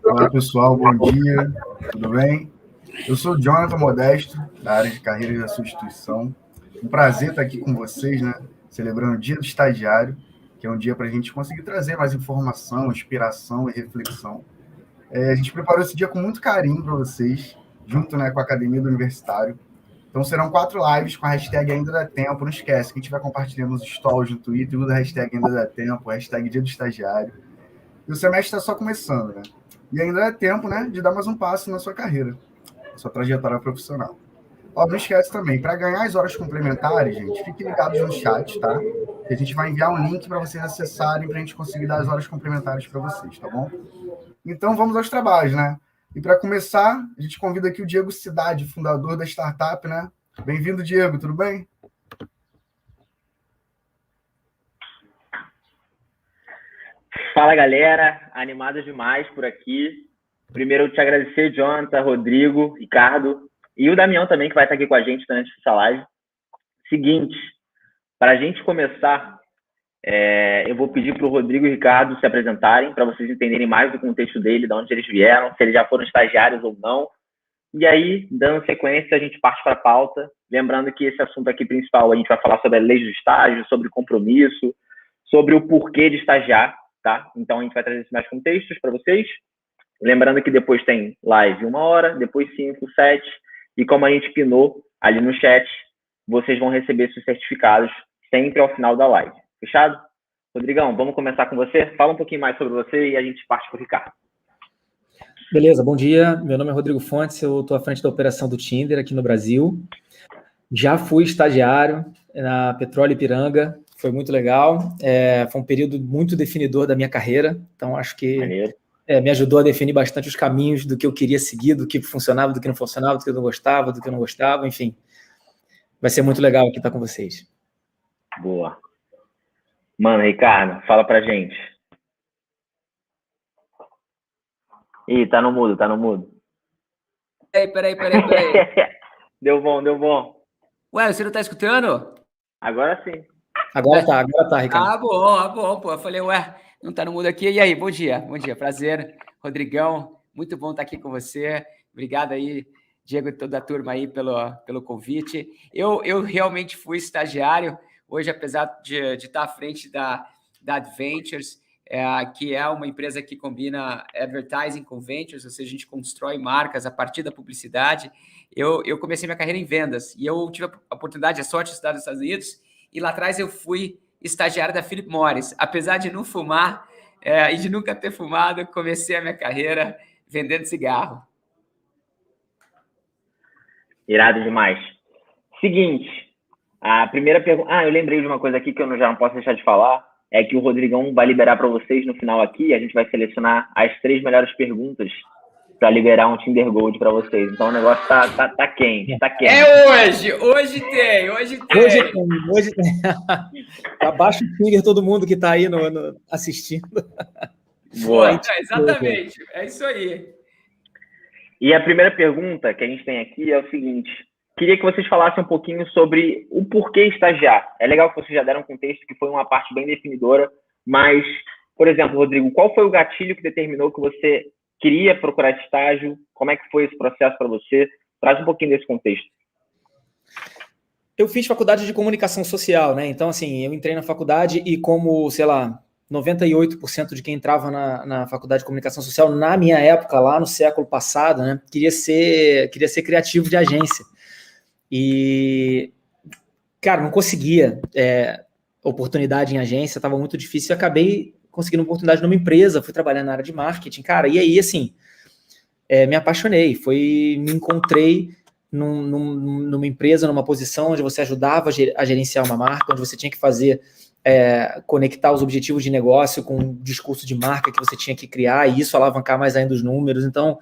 Olá pessoal, bom dia, tudo bem? Eu sou o Jonathan Modesto, da área de carreira da sua instituição. Um prazer estar aqui com vocês, né? Celebrando o Dia do Estagiário, que é um dia para a gente conseguir trazer mais informação, inspiração e reflexão. A gente preparou esse dia com muito carinho para vocês, junto, né, com a Academia do Universitário. Então serão 4 lives com a hashtag Ainda Dá Tempo. Não esquece que a gente vai compartilhando nos stories no Twitter, usa a hashtag Ainda Dá Tempo, a hashtag Dia do Estagiário. E o semestre está só começando, né? E ainda é tempo, né, de dar mais um passo na sua carreira, na sua trajetória profissional. Ó, não esquece também, para ganhar as horas complementares, gente, fiquem ligados no chat, tá? Que a gente vai enviar um link para vocês acessarem para a gente conseguir dar as horas complementares para vocês, tá bom? Então vamos aos trabalhos, né? E para começar, a gente convida aqui o Diego Cidade, fundador da startup, né? Bem-vindo, Diego, tudo bem? Fala, galera, animado demais por aqui. Primeiro, eu te agradecer, Jonathan, Rodrigo, Ricardo e o Damião também, que vai estar aqui com a gente durante essa live. Seguinte, para a gente começar, eu vou pedir para o Rodrigo e o Ricardo se apresentarem, para vocês entenderem mais do contexto dele, de onde eles vieram, se eles já foram estagiários ou não. E aí, dando sequência, a gente parte para a pauta. Lembrando que esse assunto aqui principal, a gente vai falar sobre a lei do estágio, sobre compromisso, sobre o porquê de estagiar, tá? Então, a gente vai trazer mais contextos para vocês. Lembrando que depois tem live 1 hora, depois 5, 7. E como a gente pinou ali no chat, vocês vão receber seus certificados sempre ao final da live. Fechado? Rodrigão, vamos começar com você? Fala um pouquinho mais sobre você e a gente parte para o Ricardo. Beleza, bom dia. Meu nome é Rodrigo Fontes, eu estou à frente da operação do Tinder aqui no Brasil. Já fui estagiário na Petróleo Ipiranga, foi muito legal. Foi um período muito definidor da minha carreira, então acho que me ajudou a definir bastante os caminhos do que eu queria seguir, do que funcionava, do que não funcionava, do que eu não gostava, do que eu não gostava, enfim. Vai ser muito legal aqui estar com vocês. Boa. Mano, Ricardo, fala pra gente. Ih, tá no mudo, tá no mudo. Peraí. Deu bom. Ué, você não tá escutando? Agora sim. Agora tá, Ricardo. Ah, bom, pô. Eu falei, ué, não tá no mudo aqui. E aí, bom dia, prazer. Rodrigão, muito bom estar aqui com você. Obrigado aí, Diego e toda a turma aí pelo convite. Eu realmente fui estagiário. Hoje, apesar de estar à frente da Adventures, que é uma empresa que combina advertising com ventures, ou seja, a gente constrói marcas a partir da publicidade. Eu comecei minha carreira em vendas e eu tive a oportunidade, a sorte de estudar nos Estados Unidos, e lá atrás eu fui estagiário da Philip Morris. Apesar de não fumar e de nunca ter fumado, comecei a minha carreira vendendo cigarro. Irado demais. Seguinte, a primeira pergunta... eu lembrei de uma coisa aqui que eu já não posso deixar de falar, é que o Rodrigão vai liberar para vocês no final aqui, a gente vai selecionar as 3 melhores perguntas para liberar um Tinder Gold para vocês. Então o negócio tá quente, tá quente. Hoje tem. Hoje tem. Abaixa o Tinder todo mundo que tá aí assistindo. Boa. Então, exatamente, é isso aí. E a primeira pergunta que a gente tem aqui é o seguinte: queria que vocês falassem um pouquinho sobre o porquê estagiar. É legal que vocês já deram um contexto que foi uma parte bem definidora, mas, por exemplo, Rodrigo, qual foi o gatilho que determinou que você queria procurar esse estágio? Como é que foi esse processo para você? Traz um pouquinho desse contexto. Eu fiz faculdade de comunicação social, né? Então, assim, eu entrei na faculdade e como, sei lá, 98% de quem entrava na faculdade de comunicação social, na minha época, lá no século passado, né, queria ser criativo de agência. E, cara, não conseguia oportunidade em agência, estava muito difícil, e acabei conseguindo uma oportunidade numa empresa, fui trabalhar na área de marketing, cara, e aí, assim, me apaixonei, me encontrei numa empresa, numa posição onde você ajudava a gerenciar uma marca, onde você tinha que fazer, conectar os objetivos de negócio com o discurso de marca que você tinha que criar, e isso alavancar mais ainda os números. Então,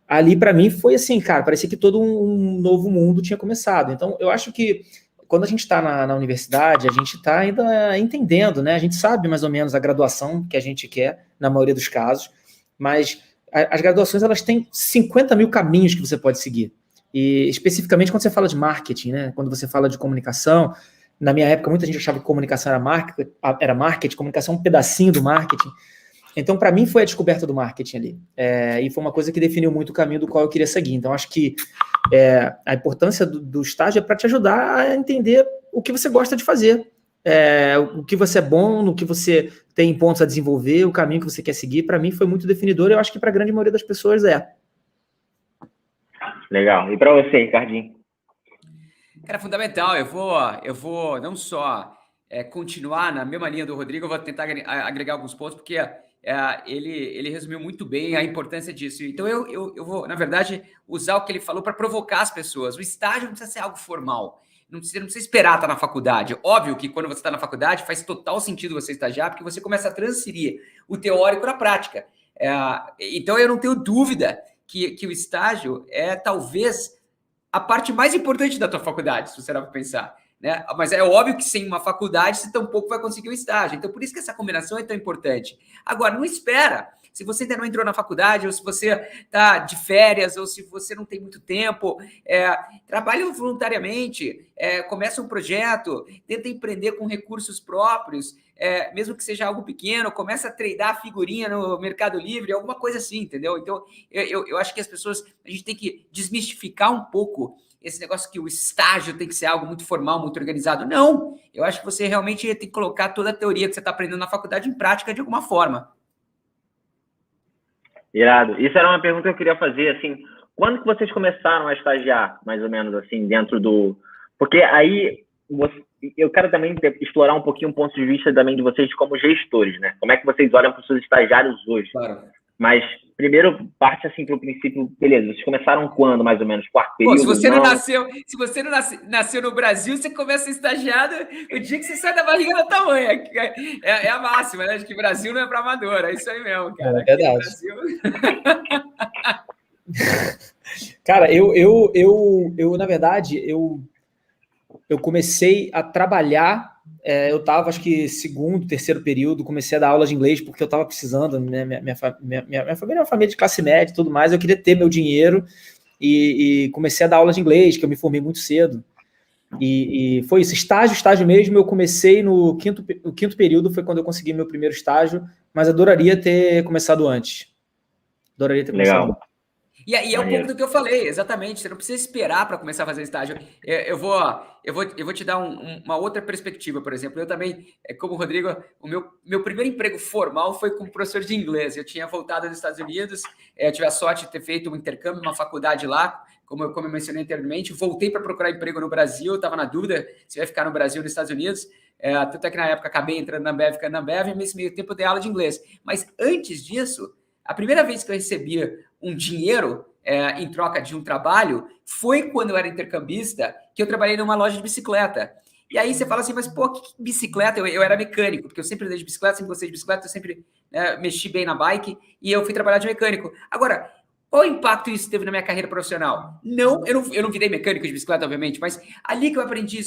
ali para mim foi assim, cara, parecia que todo um novo mundo tinha começado. Então, eu acho que quando a gente está na universidade, a gente está ainda entendendo, né? A gente sabe mais ou menos a graduação que a gente quer, na maioria dos casos, mas as graduações, elas têm 50 mil caminhos que você pode seguir. E especificamente quando você fala de marketing, né? Quando você fala de comunicação, na minha época muita gente achava que comunicação era marketing, comunicação é um pedacinho do marketing, Então, para mim, foi a descoberta do marketing ali. E foi uma coisa que definiu muito o caminho do qual eu queria seguir. Então, acho que a importância do estágio é para te ajudar a entender o que você gosta de fazer, o que você é bom, no que você tem pontos a desenvolver, o caminho que você quer seguir. Para mim, foi muito definidor. Eu acho que para a grande maioria das pessoas Legal. E para você, Ricardinho? Cara, fundamental. Eu vou não só continuar na mesma linha do Rodrigo, eu vou tentar agregar alguns pontos, porque ele resumiu muito bem a importância disso. Então, eu vou, na verdade, usar o que ele falou para provocar as pessoas. O estágio não precisa ser algo formal. Você não precisa esperar estar na faculdade. Óbvio que quando você está na faculdade, faz total sentido você estagiar, porque você começa a transferir o teórico para a prática. Então, eu não tenho dúvida que o estágio é, talvez, a parte mais importante da tua faculdade, se você não pensar. Né? Mas é óbvio que sem uma faculdade você tampouco vai conseguir um estágio. Então, por isso que essa combinação é tão importante. Agora, não espera. Se você ainda não entrou na faculdade, ou se você está de férias, ou se você não tem muito tempo, trabalhe voluntariamente, comece um projeto, tenta empreender com recursos próprios, mesmo que seja algo pequeno, começa a tradar figurinha no Mercado Livre, alguma coisa assim, entendeu? Então, eu acho que as pessoas, a gente tem que desmistificar um pouco esse negócio que o estágio tem que ser algo muito formal, muito organizado. Não! Eu acho que você realmente tem que colocar toda a teoria que você está aprendendo na faculdade em prática de alguma forma. Irado. Isso era uma pergunta que eu queria fazer, assim, quando que vocês começaram a estagiar, mais ou menos, assim, dentro do... Porque aí, eu quero também explorar um pouquinho o ponto de vista também de vocês como gestores, né? Como é que vocês olham para os seus estagiários hoje? Claro. Mas, primeiro, parte assim para o princípio, beleza, vocês começaram quando, mais ou menos? Quarto período? Se você não nasceu no Brasil, você começa a estagiar o dia que você sai da barriga da tua mãe. É a máxima, né? De que Brasil não é para amador. É isso aí mesmo, cara. É verdade. Brasil... Cara, eu na verdade, eu comecei a trabalhar... eu estava, acho que, segundo, terceiro período, comecei a dar aula de inglês porque eu estava precisando, né? Minha família é uma família de classe média e tudo mais, eu queria ter meu dinheiro e comecei a dar aula de inglês, que eu me formei muito cedo. E foi isso, estágio mesmo, eu comecei no quinto período, foi quando eu consegui meu primeiro estágio, mas adoraria ter começado antes. Legal. E é um pouco do que eu falei, exatamente. Você não precisa esperar para começar a fazer estágio. Eu vou te dar uma outra perspectiva, por exemplo. Eu também, como o Rodrigo, o meu primeiro emprego formal foi como professor de inglês. Eu tinha voltado dos Estados Unidos, tive a sorte de ter feito um intercâmbio, uma faculdade lá, como eu mencionei anteriormente. Voltei para procurar emprego no Brasil, estava na dúvida se vai ficar no Brasil ou nos Estados Unidos. Tanto é que na época acabei entrando na Ambev, ficando na Ambev, e nesse meio tempo eu dei aula de inglês. Mas antes disso, a primeira vez que eu recebi um dinheiro em troca de um trabalho foi quando eu era intercambista, que eu trabalhei numa loja de bicicleta. E aí você fala assim, mas pô, que bicicleta? Eu era mecânico, porque eu sempre andei de bicicleta, sempre gostei de bicicleta, eu sempre mexi bem na bike, e eu fui trabalhar de mecânico. Agora, qual impacto isso teve na minha carreira profissional? Não, eu não virei mecânico de bicicleta, obviamente, mas ali que eu aprendi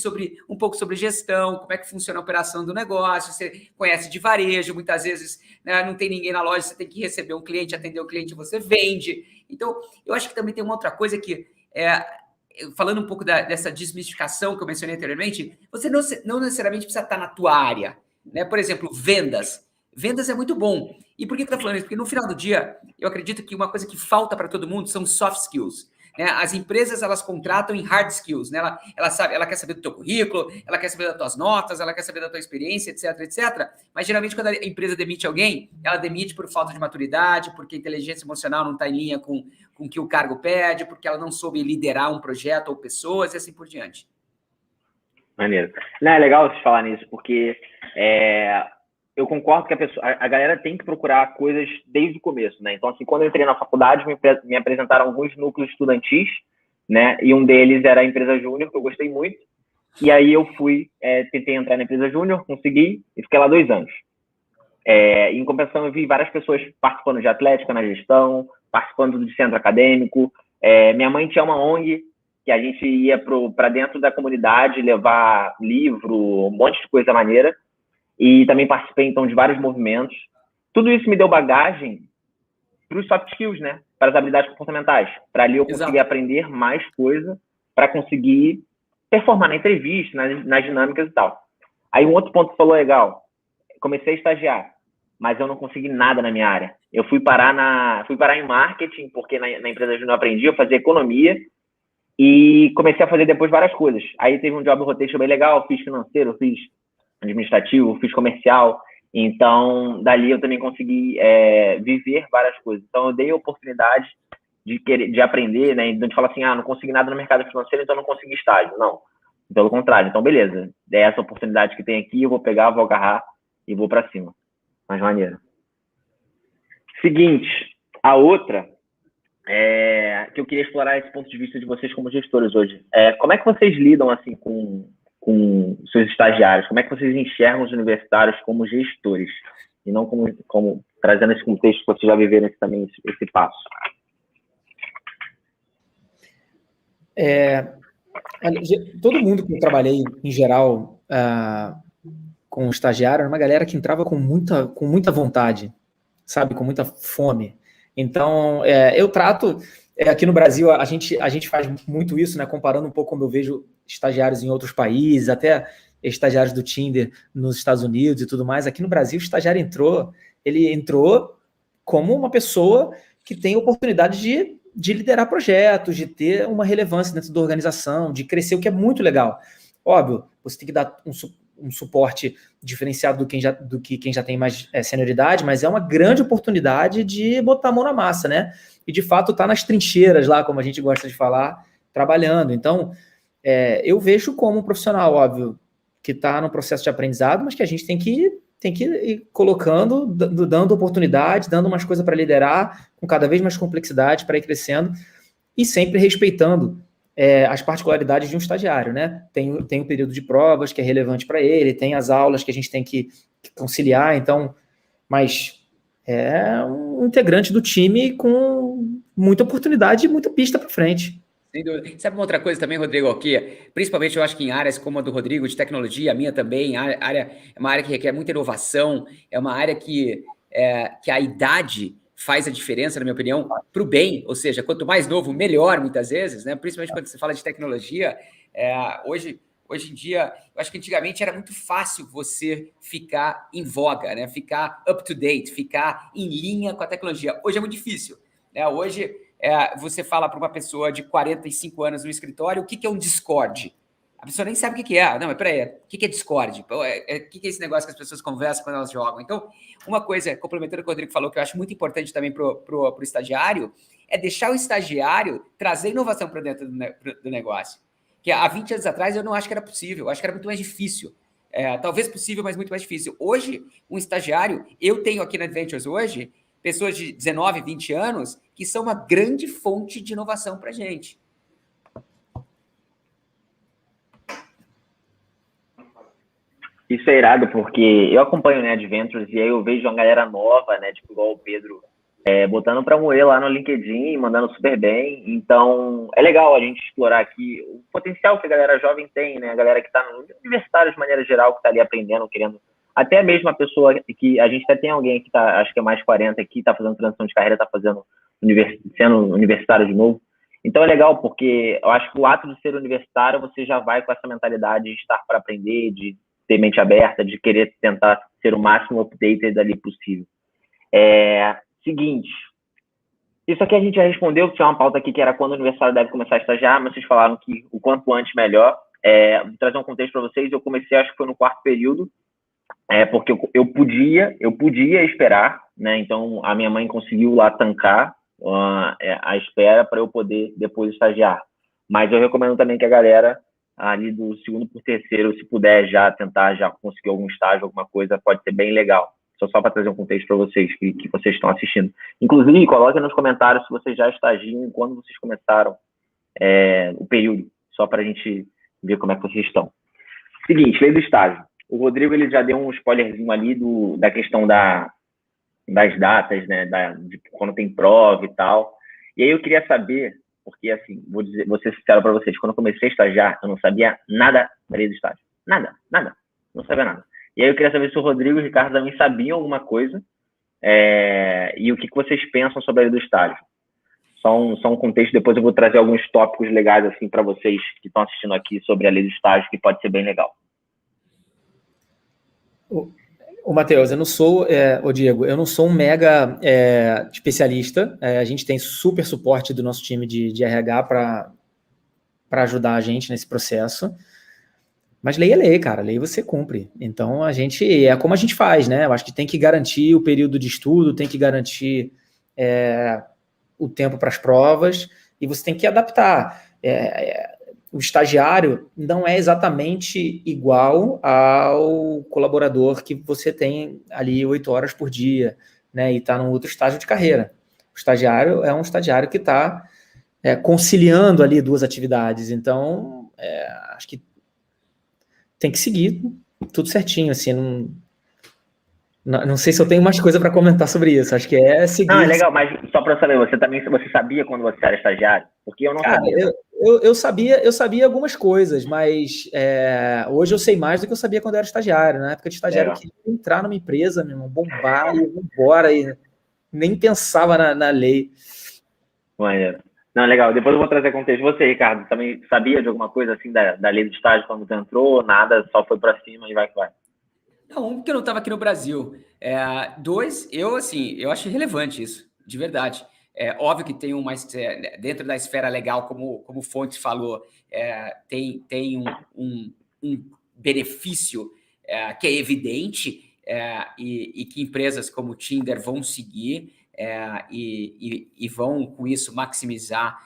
um pouco sobre gestão, como é que funciona a operação do negócio, você conhece de varejo, muitas vezes não tem ninguém na loja, você tem que receber um cliente, atender o cliente, você vende. Então, eu acho que também tem uma outra coisa que, falando um pouco dessa desmistificação que eu mencionei anteriormente, você não necessariamente precisa estar na tua área, né? Por exemplo, vendas. Vendas é muito bom. E por que eu estou falando isso? Porque no final do dia, eu acredito que uma coisa que falta para todo mundo são soft skills. Né? As empresas, elas contratam em hard skills. Né? Ela quer saber do teu currículo, ela quer saber das tuas notas, ela quer saber da tua experiência, etc, etc. Mas, geralmente, quando a empresa demite alguém, ela demite por falta de maturidade, porque a inteligência emocional não está em linha com o que o cargo pede, porque ela não soube liderar um projeto ou pessoas e assim por diante. Maneiro. Não, é legal vocês falar nisso, porque... eu concordo que a galera tem que procurar coisas desde o começo, né? Então, assim, quando eu entrei na faculdade, me apresentaram alguns núcleos estudantis, né? E um deles era a empresa júnior, que eu gostei muito. E aí eu tentei entrar na empresa júnior, consegui, e fiquei lá 2 anos. Em compensação, eu vi várias pessoas participando de atlética na gestão, participando de centro acadêmico. Minha mãe tinha uma ONG, que a gente ia para dentro da comunidade, levar livro, um monte de coisa maneira. E também participei, então, de vários movimentos. Tudo isso me deu bagagem para os soft skills, né? Para as habilidades comportamentais. Para ali eu conseguir aprender mais coisa, para conseguir performar na entrevista, nas dinâmicas e tal. Aí um outro ponto que falou legal. Comecei a estagiar. mas eu não consegui nada na minha área. Eu fui parar em marketing, porque na empresa onde eu não aprendi, eu fazia economia, e comecei a fazer depois várias coisas. Aí teve um job rotation bem legal, fiz financeiro, fiz administrativo, fiz comercial. Então, dali eu também consegui viver várias coisas. Então, eu dei a oportunidade de aprender, né? Então, de falar assim, não consegui nada no mercado financeiro, então não consegui estágio. Não, pelo contrário. Então, beleza. É essa oportunidade que tem aqui, eu vou pegar, vou agarrar e vou para cima. Mais maneiro. Seguinte, a outra... que eu queria explorar esse ponto de vista de vocês como gestores hoje. Como é que vocês lidam assim com seus estagiários? Como é que vocês enxergam os universitários como gestores? E não como trazendo esse contexto que vocês já viveram também, esse passo. Todo mundo que eu trabalhei, em geral, com estagiário, era uma galera que entrava com muita vontade, sabe? Com muita fome. Então, eu trato... aqui no Brasil, a gente faz muito isso, né? Comparando um pouco como eu vejo estagiários em outros países, até estagiários do Tinder nos Estados Unidos e tudo mais. Aqui no Brasil, o estagiário entrou como uma pessoa que tem oportunidade de liderar projetos, de ter uma relevância dentro da organização, de crescer, o que é muito legal. Óbvio, você tem que dar um suporte diferenciado do que quem já tem mais senioridade, mas é uma grande oportunidade de botar a mão na massa, né? E, de fato, tá nas trincheiras lá, como a gente gosta de falar, trabalhando. Então, eu vejo como um profissional, óbvio, que está no processo de aprendizado, mas que a gente tem que ir colocando, dando oportunidade, dando umas coisas para liderar, com cada vez mais complexidade para ir crescendo, e sempre respeitando as particularidades de um estagiário, né? Tem o período de provas que é relevante para ele, tem as aulas que a gente tem que conciliar, então, mas é um integrante do time com muita oportunidade e muita pista para frente. Sem dúvida. Sabe uma outra coisa também, Rodrigo, aqui? Principalmente eu acho que em áreas como a do Rodrigo, de tecnologia, a minha também, é uma área que requer muita inovação, é uma área que a idade faz a diferença, na minha opinião, para o bem, ou seja, quanto mais novo, melhor, muitas vezes, né? Principalmente quando você fala de tecnologia. Hoje em dia, eu acho que antigamente era muito fácil você ficar em voga, né? Ficar up to date, ficar em linha com a tecnologia. Hoje é muito difícil, né? Hoje, você fala para uma pessoa de 45 anos no escritório, o que é um Discord? A pessoa nem sabe o que é. Não, mas peraí, o que é Discord? O que é esse negócio que as pessoas conversam quando elas jogam? Então, uma coisa, complementando o que o Rodrigo falou, que eu acho muito importante também pro estagiário, é deixar o estagiário trazer inovação para dentro do negócio. Que há 20 anos atrás eu não acho que era possível, eu acho que era muito mais difícil. Talvez possível, mas muito mais difícil. Hoje, um estagiário, eu tenho aqui na Adventures hoje, pessoas de 19, 20 anos, que são uma grande fonte de inovação para a gente. Isso é irado, porque eu acompanho, né, Adventures, e aí eu vejo uma galera nova, né, tipo igual o Pedro, botando para moer lá no LinkedIn, mandando super bem. Então, é legal a gente explorar aqui o potencial que a galera jovem tem, né, a galera que está no universitário de maneira geral, que está ali aprendendo, querendo... Até mesmo a pessoa que... A gente até tem alguém que tá, acho que é mais 40 aqui, está fazendo transição de carreira, está sendo universitário de novo. Então é legal, porque eu acho que o ato de ser universitário, você já vai com essa mentalidade de estar para aprender, de ter mente aberta, de querer tentar ser o máximo updated ali possível. Seguinte, isso aqui a gente já respondeu, que tinha uma pauta aqui que era quando o universitário deve começar a estagiar, mas vocês falaram que o quanto antes melhor. Vou trazer um contexto para vocês. Eu comecei, acho que foi no 4º período, porque eu podia esperar, né? Então a minha mãe conseguiu lá tancar a espera para eu poder depois estagiar. Mas eu recomendo também que a galera ali do 2º para o 3º, se puder já tentar já conseguir algum estágio, alguma coisa, pode ser bem legal. Só para trazer um contexto para vocês que vocês estão assistindo. Inclusive, coloquem nos comentários se vocês já estagiam, quando vocês começaram o período, só para a gente ver como é que vocês estão. Seguinte, lei do estágio. O Rodrigo ele já deu um spoilerzinho ali da questão das datas, né, de quando tem prova e tal. E aí eu queria saber, porque assim, vou ser sincero para vocês, quando eu comecei a estagiar, eu não sabia nada da lei do estágio. Nada. Não sabia nada. E aí eu queria saber se o Rodrigo e o Ricardo também sabiam alguma coisa e o que vocês pensam sobre a lei do estágio. Só um contexto, depois eu vou trazer alguns tópicos legais assim para vocês que estão assistindo aqui sobre a lei do estágio, que pode ser bem legal. Ô, Matheus, eu não sou, ô Diego, eu não sou um mega especialista. A gente tem super suporte do nosso time de RH para ajudar a gente nesse processo. Mas lei é lei, cara. Lei você cumpre. Então, é como a gente faz, né? Eu acho que tem que garantir o período de estudo, tem que garantir o tempo para as provas, e você tem que adaptar. O estagiário não é exatamente igual ao colaborador que você tem ali 8 horas por dia, né? E está num outro estágio de carreira. O estagiário é um estagiário que está conciliando ali duas atividades. Então, acho que tem que seguir tudo certinho, assim, não sei se eu tenho mais coisa para comentar sobre isso, acho que é seguir... Não, é legal, mas só para saber, você sabia quando você era estagiário? Porque eu não sabia. Eu sabia algumas coisas, mas hoje eu sei mais do que eu sabia quando eu era estagiário. Na época de estagiário, eu queria entrar numa empresa, meu irmão, bombar e ir embora, e nem pensava na lei. Maneiro. Não, legal. Depois eu vou trazer contexto. Você, Ricardo, também sabia de alguma coisa assim da lei do estágio quando você entrou? Nada, só foi para cima e vai que vai. Não, porque eu não estava aqui no Brasil. Dois, eu acho irrelevante isso, de verdade. É óbvio que tem dentro da esfera legal, como Fontes falou, tem um benefício que é evidente e que empresas como o Tinder vão seguir e vão, com isso, maximizar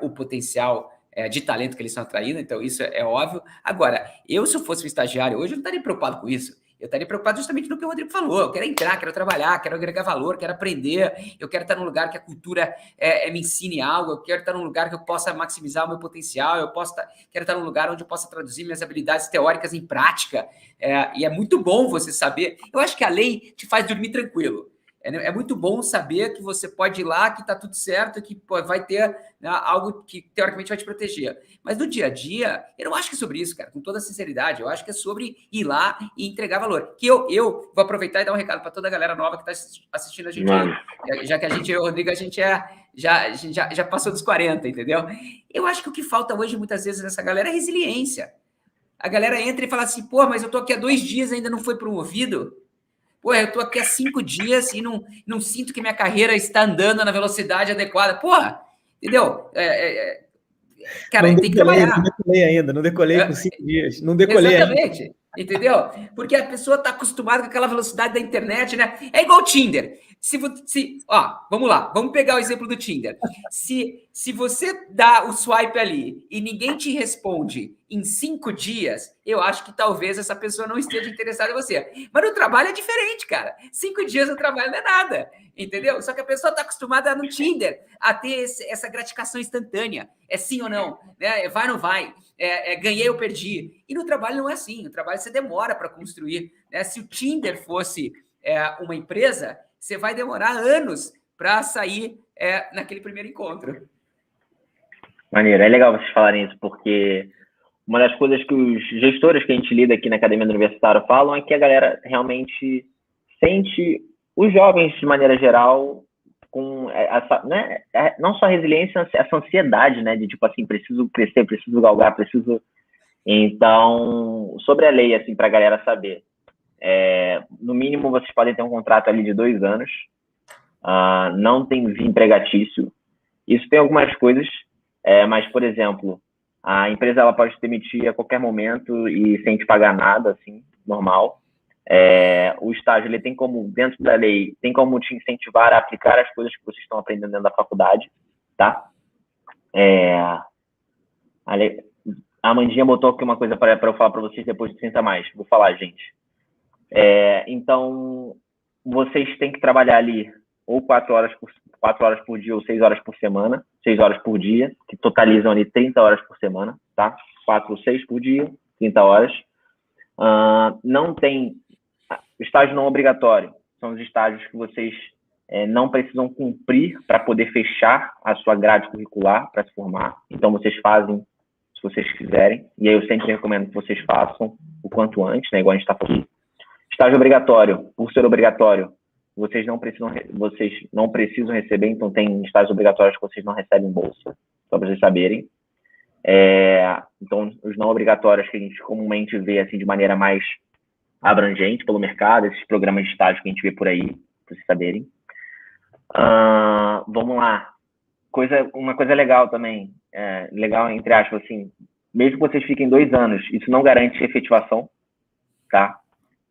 o potencial de talento que eles estão atraindo. Então, isso é óbvio. Agora, se eu fosse um estagiário hoje, eu não estaria preocupado com isso. Eu estaria preocupado justamente no que o Rodrigo falou. Eu quero entrar, quero trabalhar, quero agregar valor, quero aprender. Eu quero estar num lugar que a cultura me ensine algo. Eu quero estar num lugar que eu possa maximizar o meu potencial. Quero estar num lugar onde eu possa traduzir minhas habilidades teóricas em prática. E é muito bom você saber. Eu acho que a lei te faz dormir tranquilo. É muito bom saber que você pode ir lá, que está tudo certo, que vai ter algo que teoricamente vai te proteger. Mas no dia a dia, eu não acho que é sobre isso, cara, com toda sinceridade. Eu acho que é sobre ir lá e entregar valor. Que eu vou aproveitar e dar um recado para toda a galera nova que está assistindo a gente aí. Já que eu e o Rodrigo, a gente já passou dos 40, entendeu? Eu acho que o que falta hoje, muitas vezes, nessa galera é resiliência. A galera entra e fala assim, pô, mas eu tô aqui há 2 dias e ainda não foi promovido. Pô, eu tô aqui há 5 dias e não sinto que minha carreira está andando na velocidade adequada. Porra, entendeu? Cara, tem que trabalhar. Não decolei ainda, não decolei com 5 dias. Não decolei Exatamente. Ainda. Entendeu? Porque a pessoa está acostumada com aquela velocidade da internet, né? É igual o Tinder. Vamos lá, vamos pegar o exemplo do Tinder. Se você dá o swipe ali e ninguém te responde em 5 dias, eu acho que talvez essa pessoa não esteja interessada em você. Mas no trabalho é diferente, cara. 5 dias no trabalho não é nada, entendeu? Só que a pessoa está acostumada no Tinder a ter essa gratificação instantânea. É sim ou não? Né? Vai ou não vai? Ganhei ou perdi. E no trabalho não é assim. No trabalho você demora para construir. Né? Se o Tinder fosse uma empresa, você vai demorar anos para sair naquele primeiro encontro. Maneiro. É legal vocês falarem isso, porque uma das coisas que os gestores que a gente lida aqui na Academia do Universitário falam é que a galera realmente sente os jovens, de maneira geral, com essa, né, não só a resiliência, essa ansiedade, né, de tipo assim, preciso crescer, preciso galgar, preciso... Então, sobre a lei, assim, para a galera saber, no mínimo vocês podem ter um contrato ali de 2 anos, não tem vínculo empregatício, isso tem algumas coisas, mas, por exemplo, a empresa ela pode te demitir a qualquer momento e sem te pagar nada, assim, normal. O estágio, ele tem como, dentro da lei, tem como te incentivar a aplicar as coisas que vocês estão aprendendo dentro da faculdade, tá? A Amandinha botou aqui uma coisa para eu falar para vocês depois de 30 mais. Vou falar, gente. Então, vocês têm que trabalhar ali ou 4 horas por dia ou 6 horas por semana, 6 horas por dia, que totalizam ali 30 horas por semana, tá? 4 ou 6 por dia, 30 horas. Não tem... Estágio não obrigatório. São os estágios que vocês não precisam cumprir para poder fechar a sua grade curricular para se formar. Então, vocês fazem se vocês quiserem. E aí eu sempre recomendo que vocês façam o quanto antes, né? Igual a gente está falando. Estágio obrigatório. Por ser obrigatório, vocês não precisam receber. Então, tem estágios obrigatórios que vocês não recebem bolsa. Só para vocês saberem. Então, os não obrigatórios que a gente comumente vê assim, de maneira mais abrangente pelo mercado, esses programas de estágio que a gente vê por aí, para vocês saberem. Vamos lá. Uma coisa legal também, legal entre aspas, assim, mesmo que vocês fiquem 2 anos, isso não garante efetivação, tá?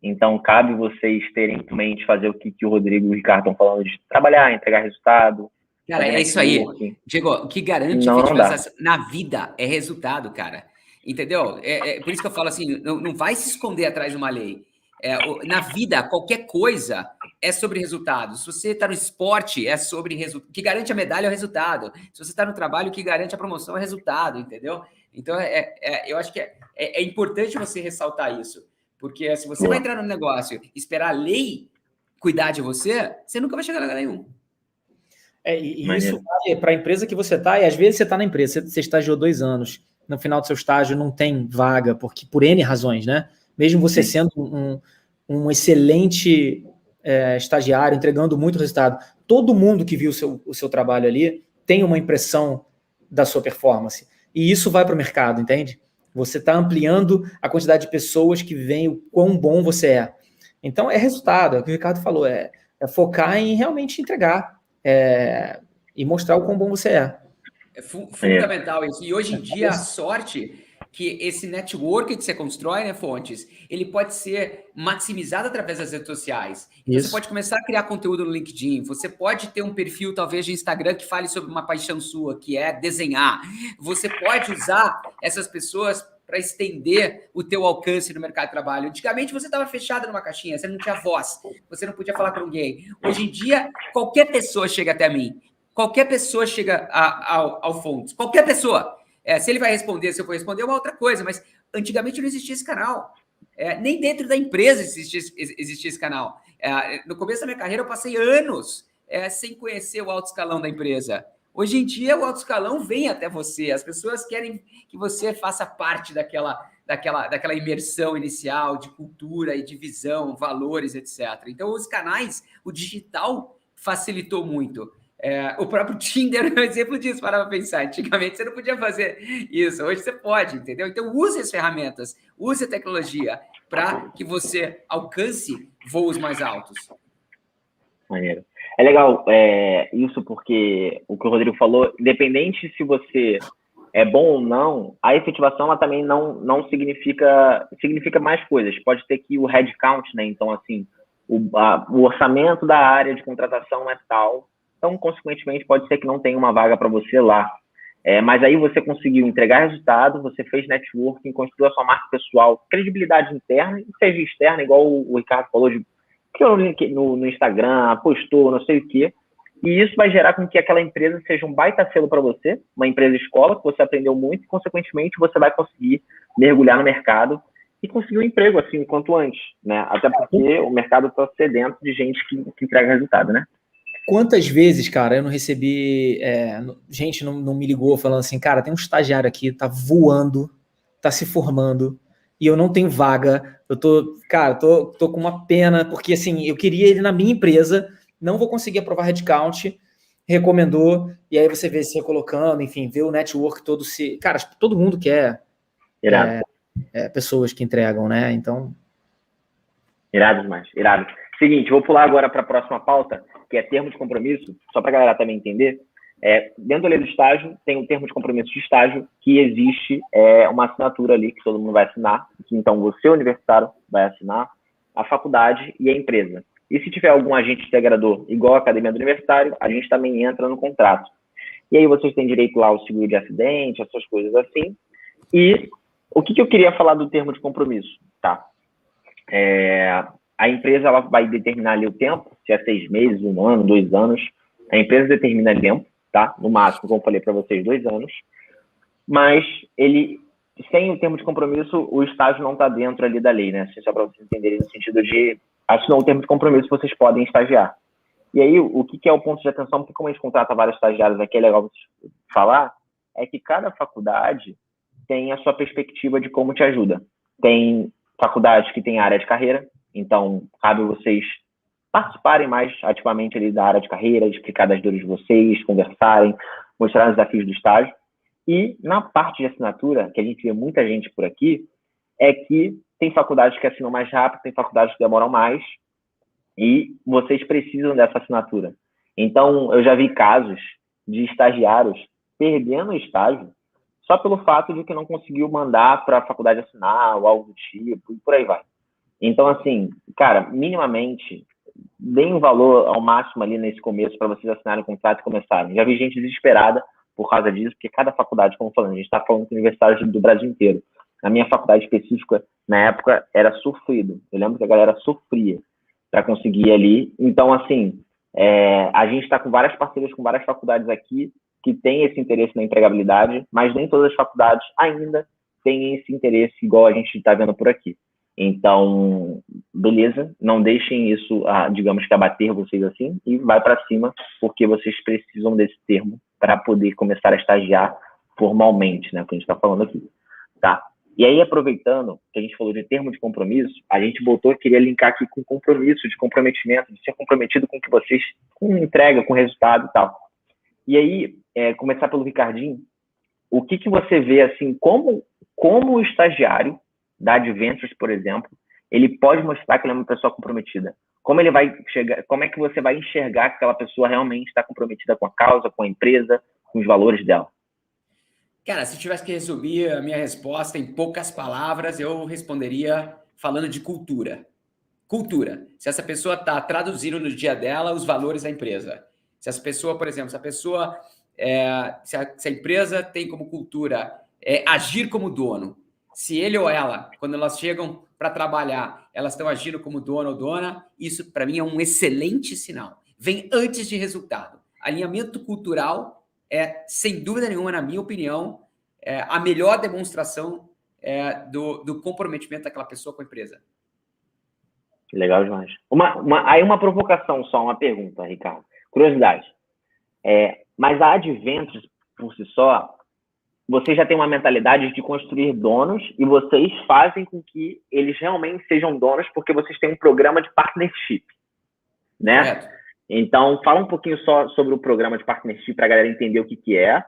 Então, cabe vocês terem em mente fazer o que o Rodrigo e o Ricardo estão falando de trabalhar, entregar resultado. Cara, é isso aí. Diego, o que garante efetivação na vida é resultado, cara. Entendeu? Por isso que eu falo assim, não vai se esconder atrás de uma lei. Na vida, qualquer coisa é sobre resultado. Se você está no esporte, é sobre resultado. O que garante a medalha é o resultado. Se você está no trabalho, o que garante a promoção é o resultado, entendeu? Então, eu acho que é importante você ressaltar isso. Porque se você vai entrar no negócio e esperar a lei cuidar de você, você nunca vai chegar a lugar nenhum. E isso vale para a empresa que você está, e às vezes você está na empresa, você estagiou 2 anos, no final do seu estágio não tem vaga, porque por N razões, né? Mesmo você sendo um excelente estagiário, entregando muito resultado, todo mundo que viu o seu trabalho ali tem uma impressão da sua performance. E isso vai para o mercado, entende? Você está ampliando a quantidade de pessoas que veem o quão bom você é. Então, é resultado, é o que o Ricardo falou, é focar em realmente entregar e mostrar o quão bom você é. É fundamental isso. E hoje em dia, a sorte que esse network que você constrói, né, Fontes, ele pode ser maximizado através das redes sociais. Então, você pode começar a criar conteúdo no LinkedIn, você pode ter um perfil, talvez, de Instagram que fale sobre uma paixão sua, que é desenhar. Você pode usar essas pessoas para estender o teu alcance no mercado de trabalho. Antigamente, você estava fechado numa caixinha, você não tinha voz, você não podia falar com ninguém. Hoje em dia, qualquer pessoa chega até mim. Qualquer pessoa chega ao Fontes. Qualquer pessoa. Se ele vai responder, se eu for responder, é uma outra coisa. Mas antigamente não existia esse canal. Nem dentro da empresa existia esse canal. No começo da minha carreira, eu passei anos sem conhecer o alto escalão da empresa. Hoje em dia, o alto escalão vem até você. As pessoas querem que você faça parte daquela imersão inicial de cultura e de visão, valores, etc. Então, os canais, o digital facilitou muito. O próprio Tinder é um exemplo disso, para pensar. Antigamente você não podia fazer isso, hoje você pode, entendeu? Então use as ferramentas, use a tecnologia para que você alcance voos mais altos. Maneiro. É legal isso porque o que o Rodrigo falou, independente se você é bom ou não, a efetivação ela também não significa mais coisas. Pode ter que o headcount, né? Então, assim, o orçamento da área de contratação é tal. Então, consequentemente, pode ser que não tenha uma vaga para você lá. Mas aí você conseguiu entregar resultado, você fez networking, construiu a sua marca pessoal, credibilidade interna e seja externa, igual o Ricardo falou, criou no Instagram, postou, não sei o quê. E isso vai gerar com que aquela empresa seja um baita selo para você, uma empresa escola, que você aprendeu muito e, consequentemente, você vai conseguir mergulhar no mercado e conseguir um emprego, assim, quanto antes, né? Até porque o mercado está sedento de gente que entrega resultado, né? Quantas vezes, cara, eu não recebi... gente não me ligou falando assim, cara, tem um estagiário aqui, tá voando, tá se formando, e eu não tenho vaga, eu tô com uma pena, porque, assim, eu queria ele na minha empresa, não vou conseguir aprovar headcount, recomendou, e aí você vê se recolocando, enfim, vê o network todo se... Cara, todo mundo quer pessoas que entregam, né? Então... Irado demais, irado. Seguinte, vou pular agora para a próxima pauta, que é termo de compromisso, só para a galera também entender. Dentro da lei do estágio, tem um termo de compromisso de estágio que existe uma assinatura ali que todo mundo vai assinar, que então você, universitário, vai assinar, a faculdade e a empresa. E se tiver algum agente integrador, igual a Academia do Universitário, a gente também entra no contrato. E aí vocês têm direito lá ao seguro de acidente, essas coisas assim. E o que eu queria falar do termo de compromisso, tá? A empresa ela vai determinar ali o tempo, se é 6 meses, 1 ano, 2 anos. A empresa determina o tempo, tá? No máximo, como eu falei para vocês, 2 anos. Mas sem o termo de compromisso, o estágio não está dentro ali da lei, né? Só para vocês entenderem no sentido de assinar o termo de compromisso, vocês podem estagiar. E aí, o que é o ponto de atenção? Porque como a gente contrata vários estagiários aqui, é legal vocês falar, é que cada faculdade tem a sua perspectiva de como te ajuda. Tem faculdades que têm área de carreira, então cabe vocês participarem mais ativamente ali da área de carreira, explicar das dores de vocês, conversarem, mostrar os desafios do estágio. E na parte de assinatura, que a gente vê muita gente por aqui, é que tem faculdades que assinam mais rápido, tem faculdades que demoram mais, e vocês precisam dessa assinatura. Então, eu já vi casos de estagiários perdendo o estágio só pelo fato de que não conseguiu mandar para a faculdade assinar ou algo do tipo, e por aí vai. Então, assim, cara, minimamente, deem um valor ao máximo ali nesse começo para vocês assinarem o contrato e começarem. Já vi gente desesperada por causa disso, porque cada faculdade, como falando, a gente está falando com universidades do Brasil inteiro. Na minha faculdade específica, na época, era sofrido. Eu lembro que a galera sofria para conseguir ali. Então, assim, a gente está com várias parcerias com várias faculdades aqui que têm esse interesse na empregabilidade, mas nem todas as faculdades ainda têm esse interesse igual a gente está vendo por aqui. Então, beleza, não deixem isso, digamos que abater vocês assim, e vai para cima, porque vocês precisam desse termo para poder começar a estagiar formalmente, né, que a gente está falando aqui, tá? E aí, aproveitando que a gente falou de termo de compromisso, a gente queria linkar aqui com compromisso, de comprometimento, de ser comprometido com que vocês, com entrega, com resultado e tal. E aí, começar pelo Ricardinho, o que você vê, assim, como o estagiário da Adventures, por exemplo, ele pode mostrar que ele é uma pessoa comprometida? Como ele vai chegar? Como é que você vai enxergar que aquela pessoa realmente está comprometida com a causa, com a empresa, com os valores dela? Cara, se tivesse que resumir a minha resposta em poucas palavras, eu responderia falando de cultura. Cultura. Se essa pessoa está traduzindo no dia dela os valores da empresa. Se essa pessoa, por exemplo, se a empresa tem como cultura agir como dono, se ele ou ela, quando elas chegam para trabalhar, elas estão agindo como dono ou dona, isso para mim é um excelente sinal. Vem antes de resultado. Alinhamento cultural sem dúvida nenhuma, na minha opinião, a melhor demonstração do comprometimento daquela pessoa com a empresa. Legal demais. Aí uma provocação só, uma pergunta, Ricardo. Curiosidade. Mas a Adventures, por si só, você já tem uma mentalidade de construir donos e vocês fazem com que eles realmente sejam donos porque vocês têm um programa de partnership, né? Correto. Então, fala um pouquinho só sobre o programa de partnership para a galera entender o que é,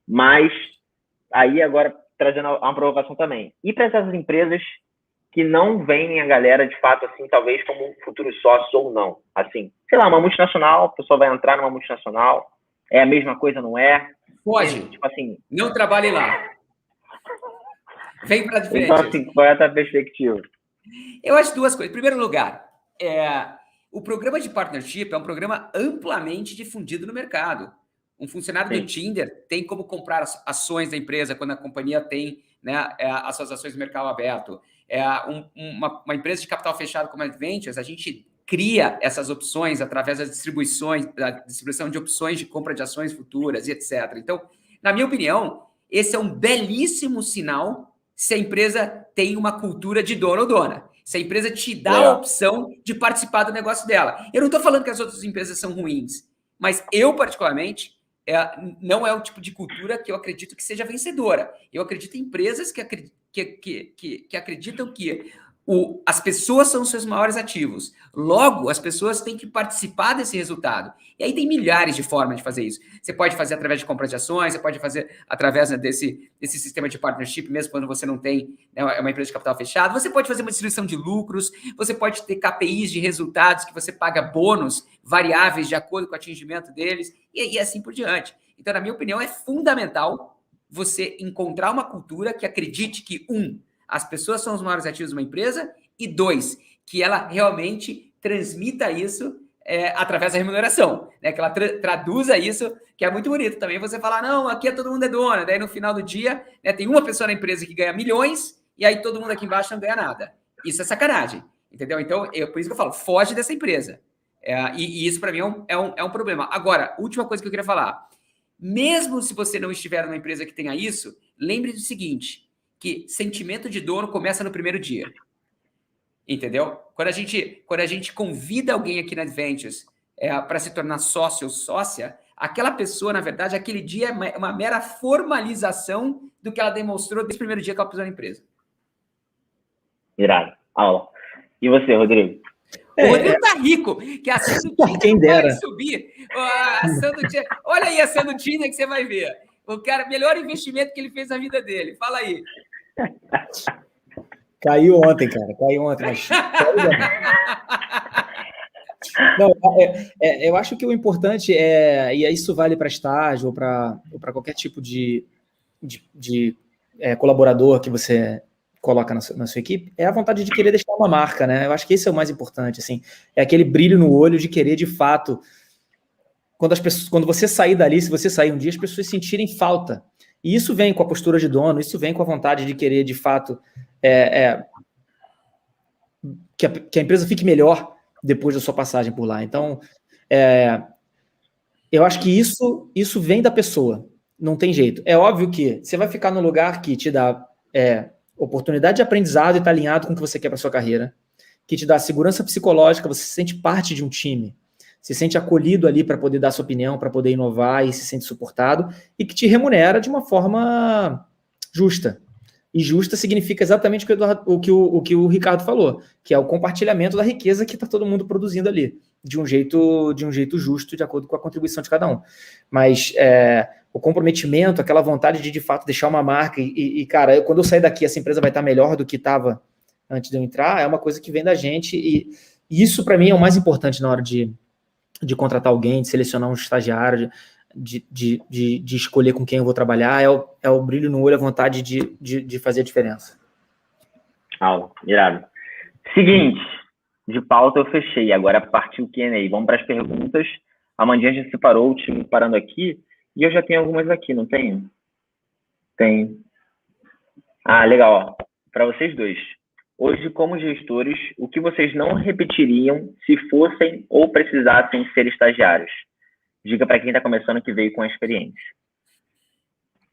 mas aí agora trazendo uma provocação também. E para essas empresas que não veem a galera, de fato, assim, talvez como futuros sócios ou não. Assim, sei lá, uma multinacional, a pessoa vai entrar numa multinacional, é a mesma coisa, não é? Pode. Tipo assim... Não trabalhe lá. Vem para diferente. Então, assim, qual é a tua perspectiva? Eu acho duas coisas. Em primeiro lugar, o programa de partnership é um programa amplamente difundido no mercado. Um funcionário do Tinder tem como comprar ações da empresa quando a companhia tem, né, as suas ações no mercado aberto. Uma empresa de capital fechado como a Adventures, a gente cria essas opções através da distribuição de opções de compra de ações futuras e etc. Então, na minha opinião, esse é um belíssimo sinal se a empresa tem uma cultura de dono ou dona. Se a empresa te dá a opção de participar do negócio dela. Eu não estou falando que as outras empresas são ruins, mas eu, particularmente, não é o tipo de cultura que eu acredito que seja vencedora. Eu acredito em empresas que acreditam que as pessoas são os seus maiores ativos. Logo, as pessoas têm que participar desse resultado. E aí tem milhares de formas de fazer isso. Você pode fazer através de compra de ações, você pode fazer através desse sistema de partnership, mesmo quando você não tem, né, uma empresa de capital fechado. Você pode fazer uma distribuição de lucros, você pode ter KPIs de resultados que você paga bônus variáveis de acordo com o atingimento deles, e assim por diante. Então, na minha opinião, é fundamental você encontrar uma cultura que acredite que, as pessoas são os maiores ativos de uma empresa, e 2, que ela realmente transmita isso através da remuneração, né? Que ela traduza isso, que é muito bonito também. Você falar, não, aqui todo mundo é dono, daí no final do dia, né, tem uma pessoa na empresa que ganha milhões, e aí todo mundo aqui embaixo não ganha nada. Isso é sacanagem, entendeu? Então, por isso que eu falo, foge dessa empresa. E isso para mim é um problema. Agora, última coisa que eu queria falar. Mesmo se você não estiver numa empresa que tenha isso, lembre do seguinte, que sentimento de dono começa no primeiro dia. Entendeu? Quando a gente convida alguém aqui na Adventures para se tornar sócio ou sócia, aquela pessoa, na verdade, aquele dia é uma mera formalização do que ela demonstrou desde o primeiro dia que ela pisou na empresa. Irado. Aula. E você, Rodrigo? O Rodrigo tá rico, que a ação do Tinder vai subir. A ação do Tinder, olha aí a ação do Tinder que você vai ver. O cara, melhor investimento que ele fez na vida dele. Fala aí. Caiu ontem, cara. Caiu ontem, mas... Não, eu acho que o importante é... E isso vale para estágio ou para qualquer tipo de colaborador que você coloca na sua equipe, é a vontade de querer deixar uma marca, né? Eu acho que esse é o mais importante, assim. É aquele brilho no olho de querer, de fato... Quando você sair dali, se você sair um dia, as pessoas sentirem falta. E isso vem com a postura de dono, isso vem com a vontade de querer, de fato, que a empresa fique melhor depois da sua passagem por lá. Então, eu acho que isso vem da pessoa, não tem jeito. É óbvio que você vai ficar num lugar que te dá oportunidade de aprendizado e está alinhado com o que você quer para sua carreira, que te dá segurança psicológica, você se sente parte de um time, se sente acolhido ali para poder dar sua opinião, para poder inovar e se sente suportado, e que te remunera de uma forma justa. E justa significa exatamente o que o Ricardo falou, que é o compartilhamento da riqueza que está todo mundo produzindo ali, de um jeito justo, de acordo com a contribuição de cada um. Mas o comprometimento, aquela vontade de fato deixar uma marca, cara, quando eu sair daqui, essa empresa vai estar melhor do que estava antes de eu entrar, é uma coisa que vem da gente, e isso para mim é o mais importante na hora de contratar alguém, de selecionar um estagiário, de escolher com quem eu vou trabalhar, é o brilho no olho, a vontade de fazer a diferença. Irado. Seguinte, de pauta eu fechei, agora partiu o Q&A. Vamos para as perguntas. A Mandinha já separou o time parando aqui, e eu já tenho algumas aqui, não tenho? Tenho. Legal. Para vocês dois. Hoje, como gestores, o que vocês não repetiriam se fossem ou precisassem ser estagiários? Diga para quem está começando que veio com a experiência.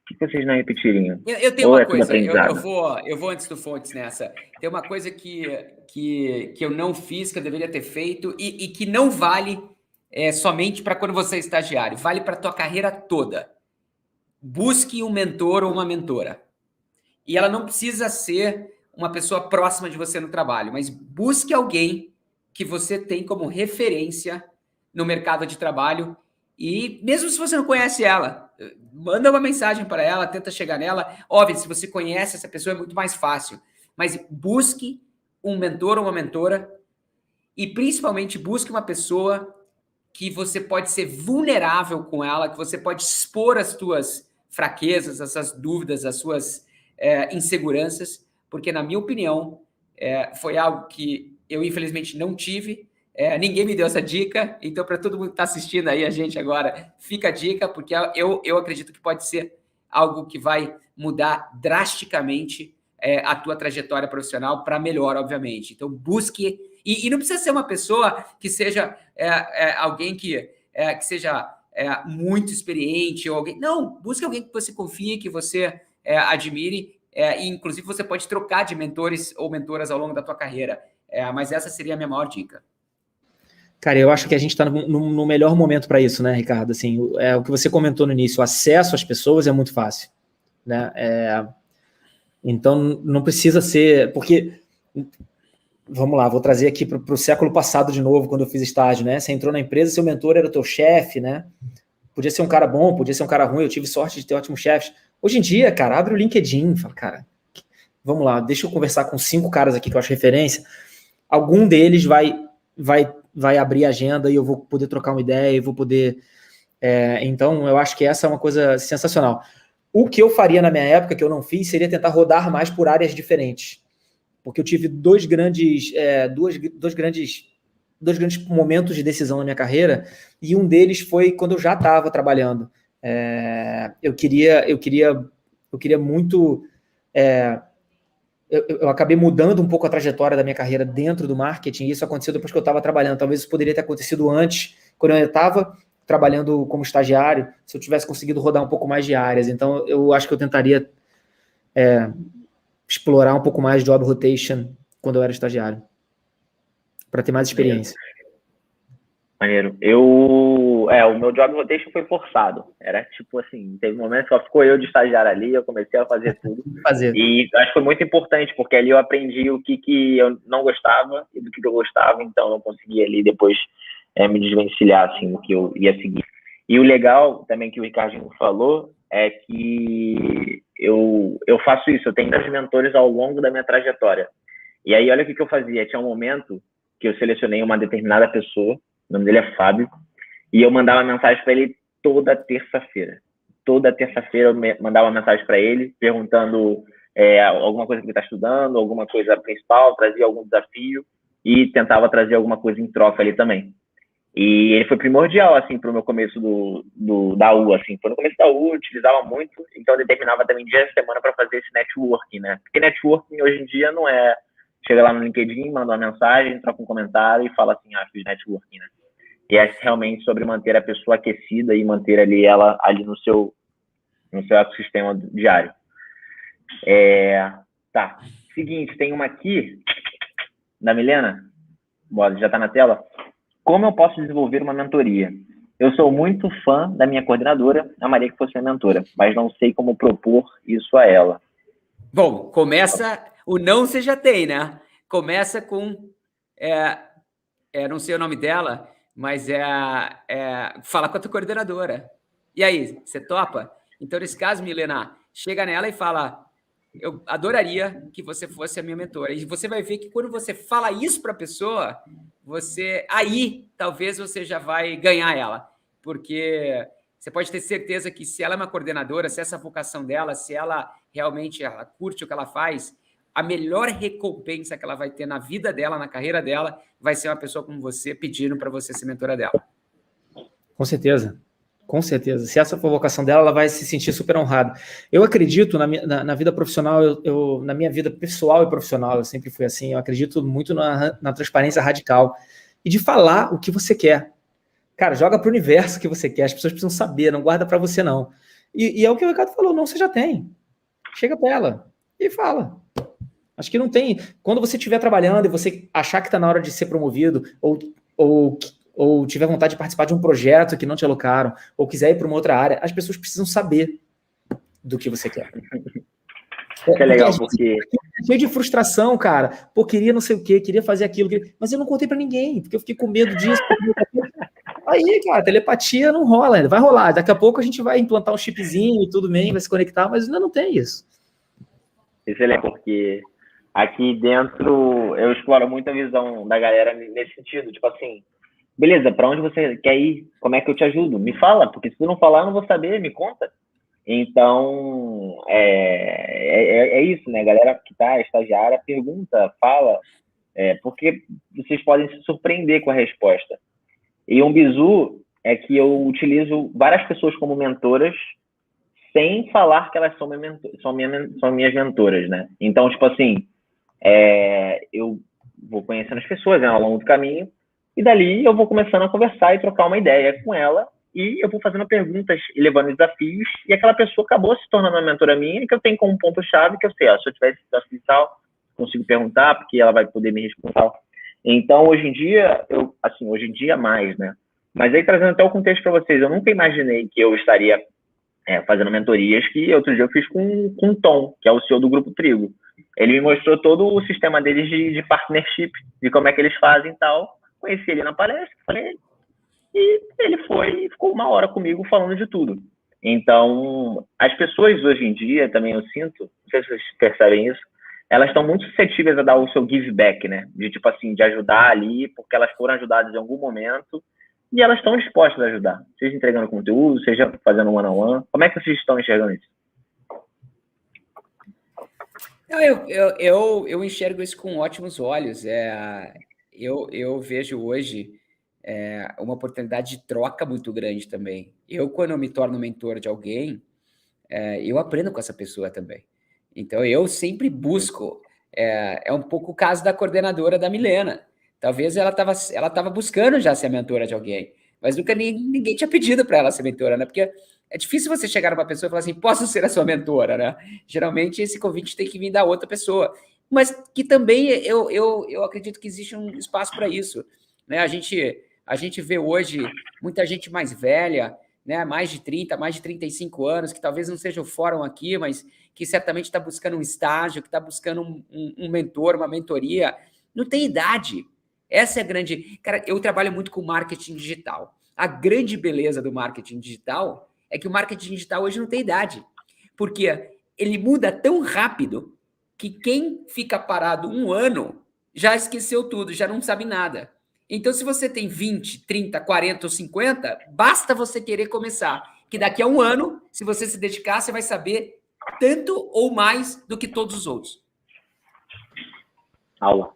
O que vocês não repetiriam? Eu tenho uma coisa, eu vou antes do Fontes nessa. Tem uma coisa que eu não fiz, que eu deveria ter feito, e que não vale somente para quando você é estagiário, vale para a tua carreira toda. Busque um mentor ou uma mentora. E ela não precisa ser uma pessoa próxima de você no trabalho, mas busque alguém que você tem como referência no mercado de trabalho, e mesmo se você não conhece ela, manda uma mensagem para ela, tenta chegar nela. Óbvio, se você conhece essa pessoa é muito mais fácil, mas busque um mentor ou uma mentora, e principalmente busque uma pessoa que você pode ser vulnerável com ela, que você pode expor as tuas fraquezas, as suas dúvidas, as suas inseguranças, porque, na minha opinião, foi algo que eu, infelizmente, não tive. Ninguém me deu essa dica, então, para todo mundo que está assistindo aí a gente agora, fica a dica, porque eu acredito que pode ser algo que vai mudar drasticamente a tua trajetória profissional para melhor, obviamente. Então, busque... E não precisa ser uma pessoa que seja alguém que seja muito experiente, ou alguém... Não, busque alguém que você confie, que você admire, e inclusive você pode trocar de mentores ou mentoras ao longo da tua carreira. Mas essa seria a minha maior dica. Cara, eu acho que a gente está no melhor momento para isso, né, Ricardo? Assim, o que você comentou no início, o acesso às pessoas é muito fácil, né? Então, não precisa ser... Porque, vamos lá, vou trazer aqui para o século passado de novo, quando eu fiz estágio, né? Você entrou na empresa, seu mentor era o teu chefe, né? Podia ser um cara bom, podia ser um cara ruim, eu tive sorte de ter ótimos chefes. Hoje em dia, cara, abre o LinkedIn, fala, cara, vamos lá, deixa eu conversar com 5 caras aqui que eu acho referência. Algum deles vai abrir a agenda e eu vou poder trocar uma ideia, eu vou poder... então, eu acho que essa é uma coisa sensacional. O que eu faria na minha época, que eu não fiz, seria tentar rodar mais por áreas diferentes. Porque eu tive dois grandes momentos de decisão na minha carreira, e um deles foi quando eu já estava trabalhando. Eu queria muito... Eu acabei mudando um pouco a trajetória da minha carreira dentro do marketing, e isso aconteceu depois que eu estava trabalhando. Talvez isso poderia ter acontecido antes, quando eu estava trabalhando como estagiário, se eu tivesse conseguido rodar um pouco mais de áreas. Então, eu acho que eu tentaria explorar um pouco mais de job rotation quando eu era estagiário, para ter mais experiência. Maneiro. O meu job rotation foi forçado. Era tipo assim, teve um momento que só ficou eu de estagiário ali, eu comecei a fazer tudo. E acho que foi muito importante, porque ali eu aprendi o que eu não gostava e do que eu gostava, então eu consegui ali depois me desvencilhar assim, do que eu ia seguir. E o legal também que o Ricardinho falou é que eu faço isso, eu tenho 10 mentores ao longo da minha trajetória. E aí, olha o que eu fazia. Tinha um momento que eu selecionei uma determinada pessoa, o nome dele é Fábio, e eu mandava mensagem para ele toda terça-feira. Toda terça-feira eu mandava mensagem para ele, perguntando alguma coisa que ele está estudando, alguma coisa principal, trazia algum desafio e tentava trazer alguma coisa em troca ali também. E ele foi primordial, assim, para o meu começo da U, assim. Foi no começo da U, eu utilizava muito, então eu determinava também dia de semana para fazer esse networking, né? Porque networking hoje em dia não é... Chega lá no LinkedIn, manda uma mensagem, troca um comentário e fala assim, fiz networking, né? E é realmente sobre manter a pessoa aquecida e manter ela ali no seu ecossistema diário. Tá. Seguinte, tem uma aqui, da Milena. Bora, já está na tela? Como eu posso desenvolver uma mentoria? Eu sou muito fã da minha coordenadora, a Maria que fosse minha mentora, mas não sei como propor isso a ela. Bom, começa... O não você já tem, né? Começa com... não sei o nome dela, mas fala com a tua coordenadora. E aí, você topa? Então, nesse caso, Milena, chega nela e fala, eu adoraria que você fosse a minha mentora. E você vai ver que quando você fala isso para a pessoa, aí talvez você já vai ganhar ela. Porque você pode ter certeza que se ela é uma coordenadora, se essa vocação dela, se ela realmente curte o que ela faz, a melhor recompensa que ela vai ter na vida dela, na carreira dela, vai ser uma pessoa como você pedindo para você ser mentora dela. Com certeza. Com certeza. Se essa for a vocação dela, ela vai se sentir super honrada. Eu acredito na vida profissional, na minha vida pessoal e profissional, eu sempre fui assim, eu acredito muito na transparência radical e de falar o que você quer. Cara, joga para o universo o que você quer, as pessoas precisam saber, não guarda para você não. E é o que o Ricardo falou, não, você já tem. Chega para ela e fala. Acho que não tem... Quando você estiver trabalhando e você achar que está na hora de ser promovido ou tiver vontade de participar de um projeto que não te alocaram, ou quiser ir para uma outra área, as pessoas precisam saber do que você quer. Que é legal, porque... Cheio de frustração, cara. Pô, queria não sei o quê, queria fazer aquilo, mas eu não contei para ninguém, porque eu fiquei com medo disso. Aí, cara, telepatia não rola ainda. Vai rolar. Daqui a pouco a gente vai implantar um chipzinho e tudo bem, vai se conectar, mas ainda não tem isso. Isso é legal, porque aqui dentro eu exploro muito a visão da galera nesse sentido. Tipo assim, beleza, para onde você quer ir? Como é que eu te ajudo? Me fala, porque se tu não falar, eu não vou saber, me conta. Então, é isso, né? A galera que tá estagiária pergunta, fala, porque vocês podem se surpreender com a resposta. E um bizu é que eu utilizo várias pessoas como mentoras sem falar que elas são minhas mentoras, né? Então, tipo assim, eu vou conhecendo as pessoas, né, ao longo do caminho, e dali eu vou começando a conversar e trocar uma ideia com ela, e eu vou fazendo perguntas e levando desafios, e aquela pessoa acabou se tornando uma mentora minha, que eu tenho como ponto-chave, que eu sei, se eu tiver esse desafio e tal, consigo perguntar, porque ela vai poder me responder. Então, hoje em dia, hoje em dia mais, né? Mas aí, trazendo até o contexto para vocês, eu nunca imaginei que eu estaria fazendo mentorias, que outro dia eu fiz com o Tom, que é o CEO do Grupo Trigo. Ele me mostrou todo o sistema deles de partnership, de como é que eles fazem e tal. Conheci ele na palestra, falei, e ele foi e ficou 1 hora comigo falando de tudo. Então, as pessoas hoje em dia, também eu sinto, não sei se vocês percebem isso, elas estão muito suscetíveis a dar o seu give back, né? De tipo assim, de ajudar ali, porque elas foram ajudadas em algum momento, e elas estão dispostas a ajudar, seja entregando conteúdo, seja fazendo one-on-one. Como é que vocês estão enxergando isso? Eu enxergo isso com ótimos olhos. Eu vejo hoje uma oportunidade de troca muito grande também. Quando eu me torno mentor de alguém, eu aprendo com essa pessoa também. Então, eu sempre busco... É um pouco o caso da coordenadora da Milena. Talvez ela estava buscando já ser mentora de alguém, mas nunca ninguém tinha pedido para ela ser mentora, né? Porque é difícil você chegar numa pessoa e falar assim, posso ser a sua mentora, né? Geralmente esse convite tem que vir da outra pessoa, mas que também eu acredito que existe um espaço para isso, né? A gente vê hoje muita gente mais velha, né? Mais de 30, mais de 35 anos, que talvez não seja o fórum aqui, mas que certamente está buscando um estágio, que está buscando um mentor, uma mentoria. Não tem idade. Essa é a grande... Cara, eu trabalho muito com marketing digital. A grande beleza do marketing digital é que o marketing digital hoje não tem idade. Porque ele muda tão rápido que quem fica parado 1 ano já esqueceu tudo, já não sabe nada. Então, se você tem 20, 30, 40 ou 50, basta você querer começar. Que daqui a 1 ano, se você se dedicar, você vai saber tanto ou mais do que todos os outros. Aula.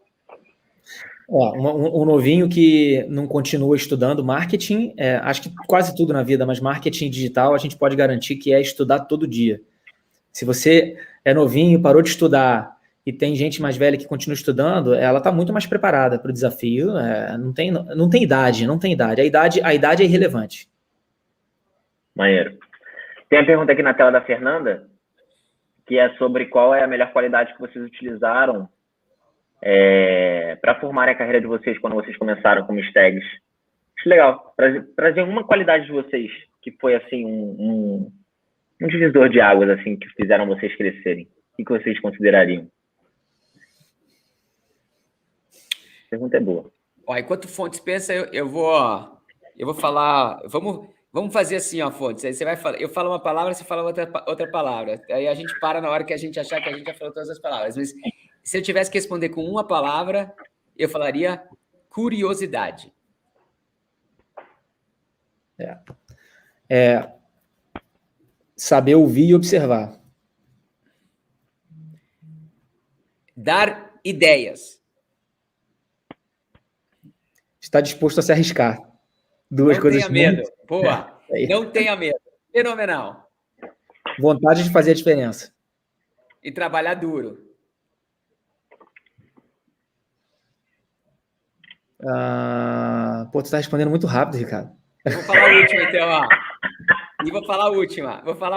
Um novinho que não continua estudando marketing, acho que quase tudo na vida, mas marketing digital a gente pode garantir que é estudar todo dia. Se você é novinho, parou de estudar e tem gente mais velha que continua estudando, ela está muito mais preparada para o desafio. Não tem idade. A idade é irrelevante. Maneiro. Tem a pergunta aqui na tela da Fernanda, que é sobre qual é a melhor qualidade que vocês utilizaram para formarem a carreira de vocês quando vocês começaram como stags. Acho legal. Trazer uma qualidade de vocês que foi assim um divisor de águas assim que fizeram vocês crescerem. O que vocês considerariam? A pergunta é boa. Ó, enquanto o Fontes pensa, eu vou falar. Vamos fazer assim, ó, Fontes. Aí você vai falar. Eu falo uma palavra, você fala outra palavra. Aí a gente para na hora que a gente achar que a gente já falou todas as palavras. Mas se eu tivesse que responder com uma palavra, eu falaria curiosidade. Saber ouvir e observar. Dar ideias. Estar disposto a se arriscar. Duas não coisas. Não tenha medo. Boa. Não tenha medo. Fenomenal. Vontade de fazer a diferença. E trabalhar duro. Tu está respondendo muito rápido, Ricardo. Eu vou falar a última, então, ó. E vou falar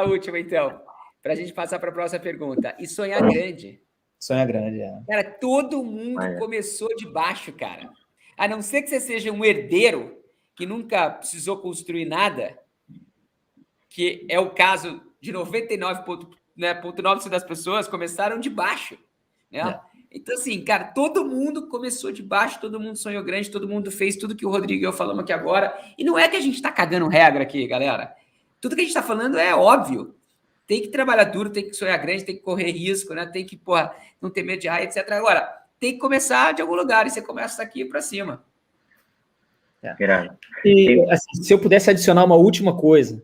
a última, então. Para a gente passar para a próxima pergunta. E sonhar grande. Sonhar grande, Cara, todo mundo começou de baixo, cara. A não ser que você seja um herdeiro que nunca precisou construir nada, que é o caso de 99,9% das pessoas começaram de baixo, né? Então, assim, cara, todo mundo começou de baixo, todo mundo sonhou grande, todo mundo fez tudo que o Rodrigo e eu falamos aqui agora. E não é que a gente está cagando regra aqui, galera. Tudo que a gente está falando é óbvio. Tem que trabalhar duro, tem que sonhar grande, tem que correr risco, né? Tem que, não ter medo de errar, etc. Agora, tem que começar de algum lugar, e você começa daqui para cima. E, assim, se eu pudesse adicionar uma última coisa,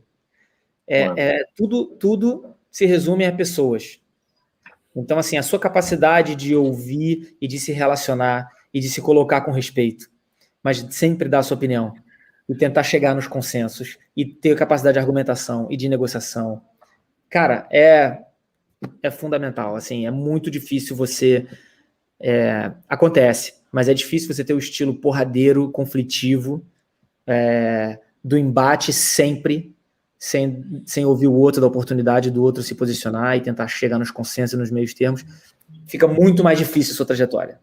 tudo se resume a pessoas. Então, assim, a sua capacidade de ouvir e de se relacionar e de se colocar com respeito, mas sempre dar a sua opinião e tentar chegar nos consensos e ter capacidade de argumentação e de negociação, cara, é fundamental. Assim, é muito difícil você... acontece, mas é difícil você ter o estilo porradeiro, conflitivo, do embate sempre, sem ouvir o outro, da oportunidade do outro se posicionar e tentar chegar nos consensos e nos meios termos. Fica muito mais difícil a sua trajetória.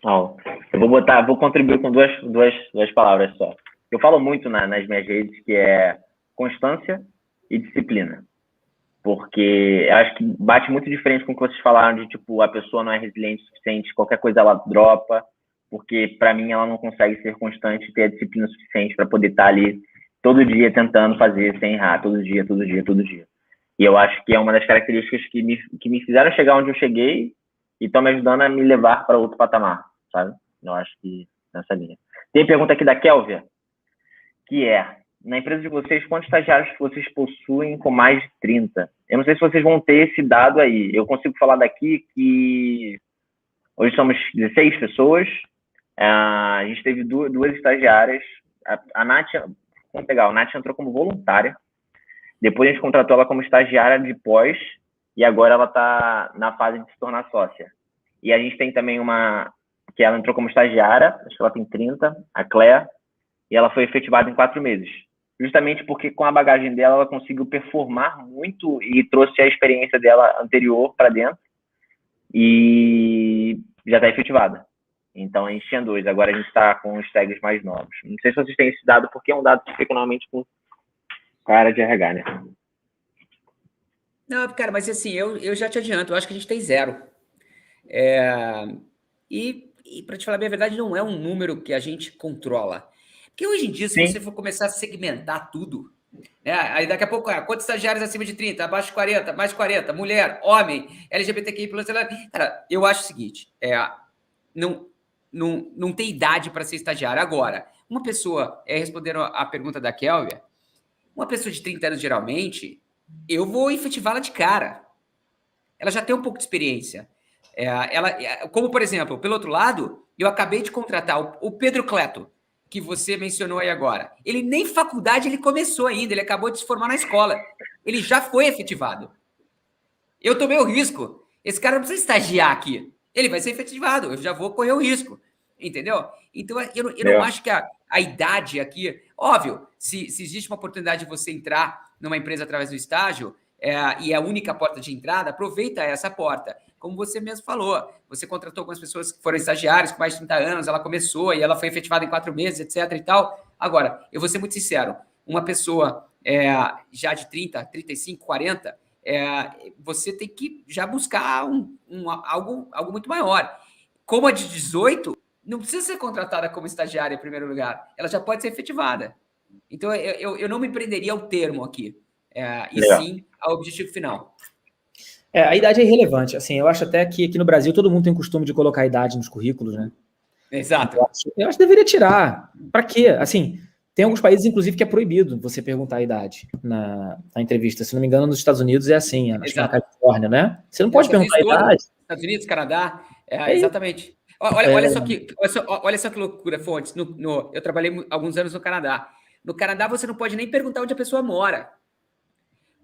Eu vou contribuir com duas palavras só. Eu falo muito nas minhas redes, que é constância e disciplina. Porque eu acho que bate muito diferente com o que vocês falaram de, tipo, a pessoa não é resiliente o suficiente, qualquer coisa ela dropa, porque, para mim, ela não consegue ser constante e ter a disciplina suficiente para poder estar ali todo dia tentando fazer sem errar, todo dia. E eu acho que é uma das características que me fizeram chegar onde eu cheguei e estão me ajudando a me levar para outro patamar, sabe? Eu acho que nessa linha. Tem pergunta aqui da Kélvia, que é: na empresa de vocês, quantos estagiários vocês possuem com mais de 30? Eu não sei se vocês vão ter esse dado aí. Eu consigo falar daqui que hoje somos 16 pessoas. A gente teve duas estagiárias. A Nath, vamos pegar, a Nath entrou como voluntária. Depois a gente contratou ela como estagiária de pós. E agora ela está na fase de se tornar sócia. E a gente tem também uma que ela entrou como estagiária. Acho que ela tem 30, a Cléa. E ela foi efetivada em 4 meses. Justamente porque com a bagagem dela, ela conseguiu performar muito e trouxe a experiência dela anterior para dentro. E já está efetivada. Então, a gente tinha 2. Agora a gente está com os tags mais novos. Não sei se vocês têm esse dado, porque é um dado que fica normalmente com a área de RH, né? Não, cara, mas assim, eu já te adianto. Eu acho que a gente tem 0. E para te falar bem a verdade, não é um número que a gente controla. Porque hoje em dia, se você for começar a segmentar tudo, Aí daqui a pouco, cara, quantos estagiários acima de 30, abaixo de 40, mais de 40, mulher, homem, LGBTQI+, cara, eu acho o seguinte, não tem idade para ser estagiário. Agora, uma pessoa, respondendo a pergunta da Kélvia, uma pessoa de 30 anos, geralmente, eu vou efetivá-la de cara. Ela já tem um pouco de experiência. Como, por exemplo, pelo outro lado, eu acabei de contratar o Pedro Cleto, que você mencionou aí agora. Ele nem faculdade ele começou ainda, ele acabou de se formar na escola. Ele já foi efetivado. Eu tomei o risco. Esse cara não precisa estagiar aqui. Ele vai ser efetivado, eu já vou correr o risco. Entendeu? Então, eu não acho que a idade aqui... Óbvio, se existe uma oportunidade de você entrar numa empresa através do estágio, e é a única porta de entrada, aproveita essa porta. Como você mesmo falou, você contratou algumas pessoas que foram estagiárias com mais de 30 anos, ela começou e ela foi efetivada em 4 meses, etc. e tal. Agora, eu vou ser muito sincero, uma pessoa já de 30, 35, 40, você tem que já buscar algo muito maior. Como a de 18, não precisa ser contratada como estagiária em primeiro lugar, ela já pode ser efetivada. Então, eu não me prenderia ao termo aqui, e sim ao objetivo final. A idade é irrelevante. Assim, eu acho até que aqui no Brasil todo mundo tem costume de colocar a idade nos currículos, né? Exato. Eu acho que deveria tirar. Para quê? Assim, tem alguns países, inclusive, que é proibido você perguntar a idade na entrevista. Se não me engano, nos Estados Unidos é assim, acho que na Califórnia, né? Você não pode perguntar a idade. Estados Unidos, Canadá, exatamente. Olha só que loucura, Fontes. Eu trabalhei alguns anos no Canadá. No Canadá, você não pode nem perguntar onde a pessoa mora.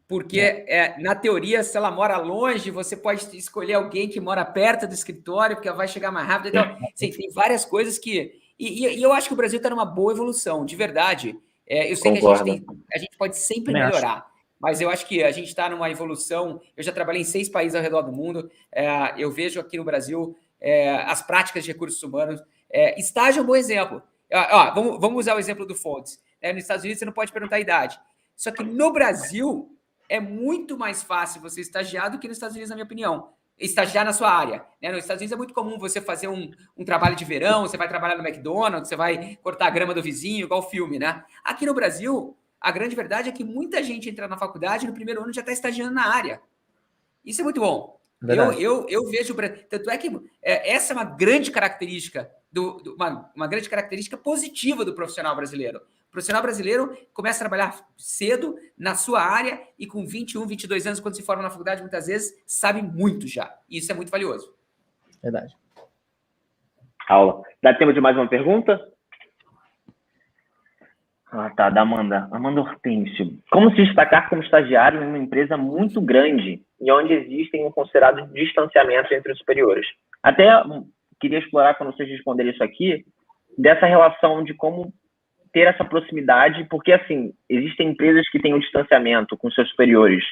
Porque, na teoria, se ela mora longe, você pode escolher alguém que mora perto do escritório, porque ela vai chegar mais rápido. Então, assim, tem várias coisas que... E eu acho que o Brasil está numa boa evolução, de verdade. Eu sei que a gente pode sempre melhorar, mas eu acho que a gente está numa evolução. Eu já trabalhei em 6 países ao redor do mundo. Eu vejo aqui no Brasil as práticas de recursos humanos. Estágio é um bom exemplo. Vamos usar o exemplo do Fontes. Nos Estados Unidos, você não pode perguntar a idade. Só que no Brasil... é muito mais fácil você estagiar do que nos Estados Unidos, na minha opinião. Estagiar na sua área. Nos Estados Unidos é muito comum você fazer um trabalho de verão, você vai trabalhar no McDonald's, você vai cortar a grama do vizinho, igual filme, né? Aqui no Brasil, a grande verdade é que muita gente entra na faculdade e no primeiro ano já está estagiando na área. Isso é muito bom. Eu vejo... Tanto é que essa é uma grande característica, uma grande característica positiva do profissional brasileiro. O profissional brasileiro começa a trabalhar cedo na sua área e com 21, 22 anos, quando se forma na faculdade, muitas vezes, sabe muito já. E isso é muito valioso. Verdade. Aula. Dá tempo de mais uma pergunta? Tá, da Amanda. Amanda Hortêncio. Como se destacar como estagiário em uma empresa muito grande e onde existem um considerado distanciamento entre os superiores? Até queria explorar, quando vocês responderem isso aqui, dessa relação de como ter essa proximidade, porque, assim, existem empresas que têm um distanciamento com seus superiores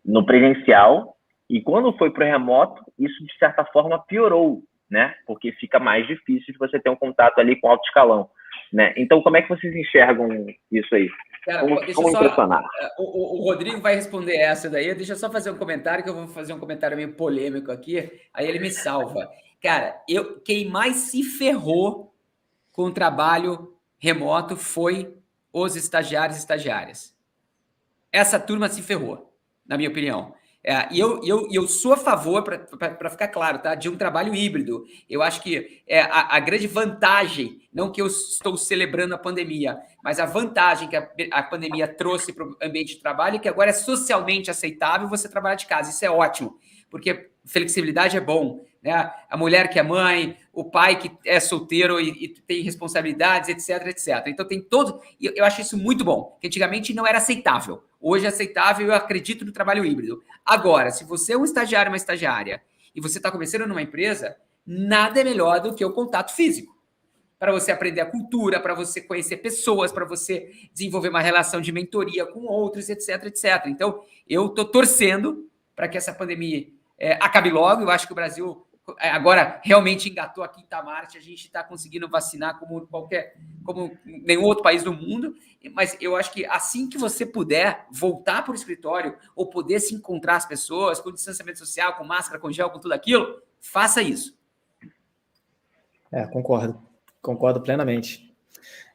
no presencial, e quando foi para o remoto, isso, de certa forma, piorou, né? Porque fica mais difícil de você ter um contato ali com alto escalão, né? Então, como é que vocês enxergam isso aí? Cara, como impressionar? O Rodrigo vai responder essa daí, deixa eu só fazer um comentário, que eu vou fazer um comentário meio polêmico aqui, aí ele me salva. Cara, quem mais se ferrou com o trabalho remoto foi os estagiários e estagiárias. Essa turma se ferrou, na minha opinião. E eu sou a favor, para ficar claro, tá, de um trabalho híbrido. Eu acho que a grande vantagem, não que eu estou celebrando a pandemia, mas a vantagem que a pandemia trouxe para o ambiente de trabalho é que agora é socialmente aceitável você trabalhar de casa. Isso é ótimo, porque flexibilidade é bom, né? A mulher que é mãe, o pai que é solteiro e tem responsabilidades, etc, etc. Então tem todo... Eu acho isso muito bom, que antigamente não era aceitável. Hoje é aceitável e eu acredito no trabalho híbrido. Agora, se você é um estagiário, uma estagiária, e você está começando numa empresa, nada é melhor do que o contato físico. Para você aprender a cultura, para você conhecer pessoas, para você desenvolver uma relação de mentoria com outros, etc, etc. Então, eu estou torcendo para que essa pandemia acabe logo. Eu acho que o Brasil agora realmente engatou a quinta marcha, a gente está conseguindo vacinar como nenhum outro país do mundo, mas eu acho que assim que você puder voltar para o escritório ou poder se encontrar as pessoas com distanciamento social, com máscara, com gel, com tudo aquilo, faça isso. Concordo plenamente.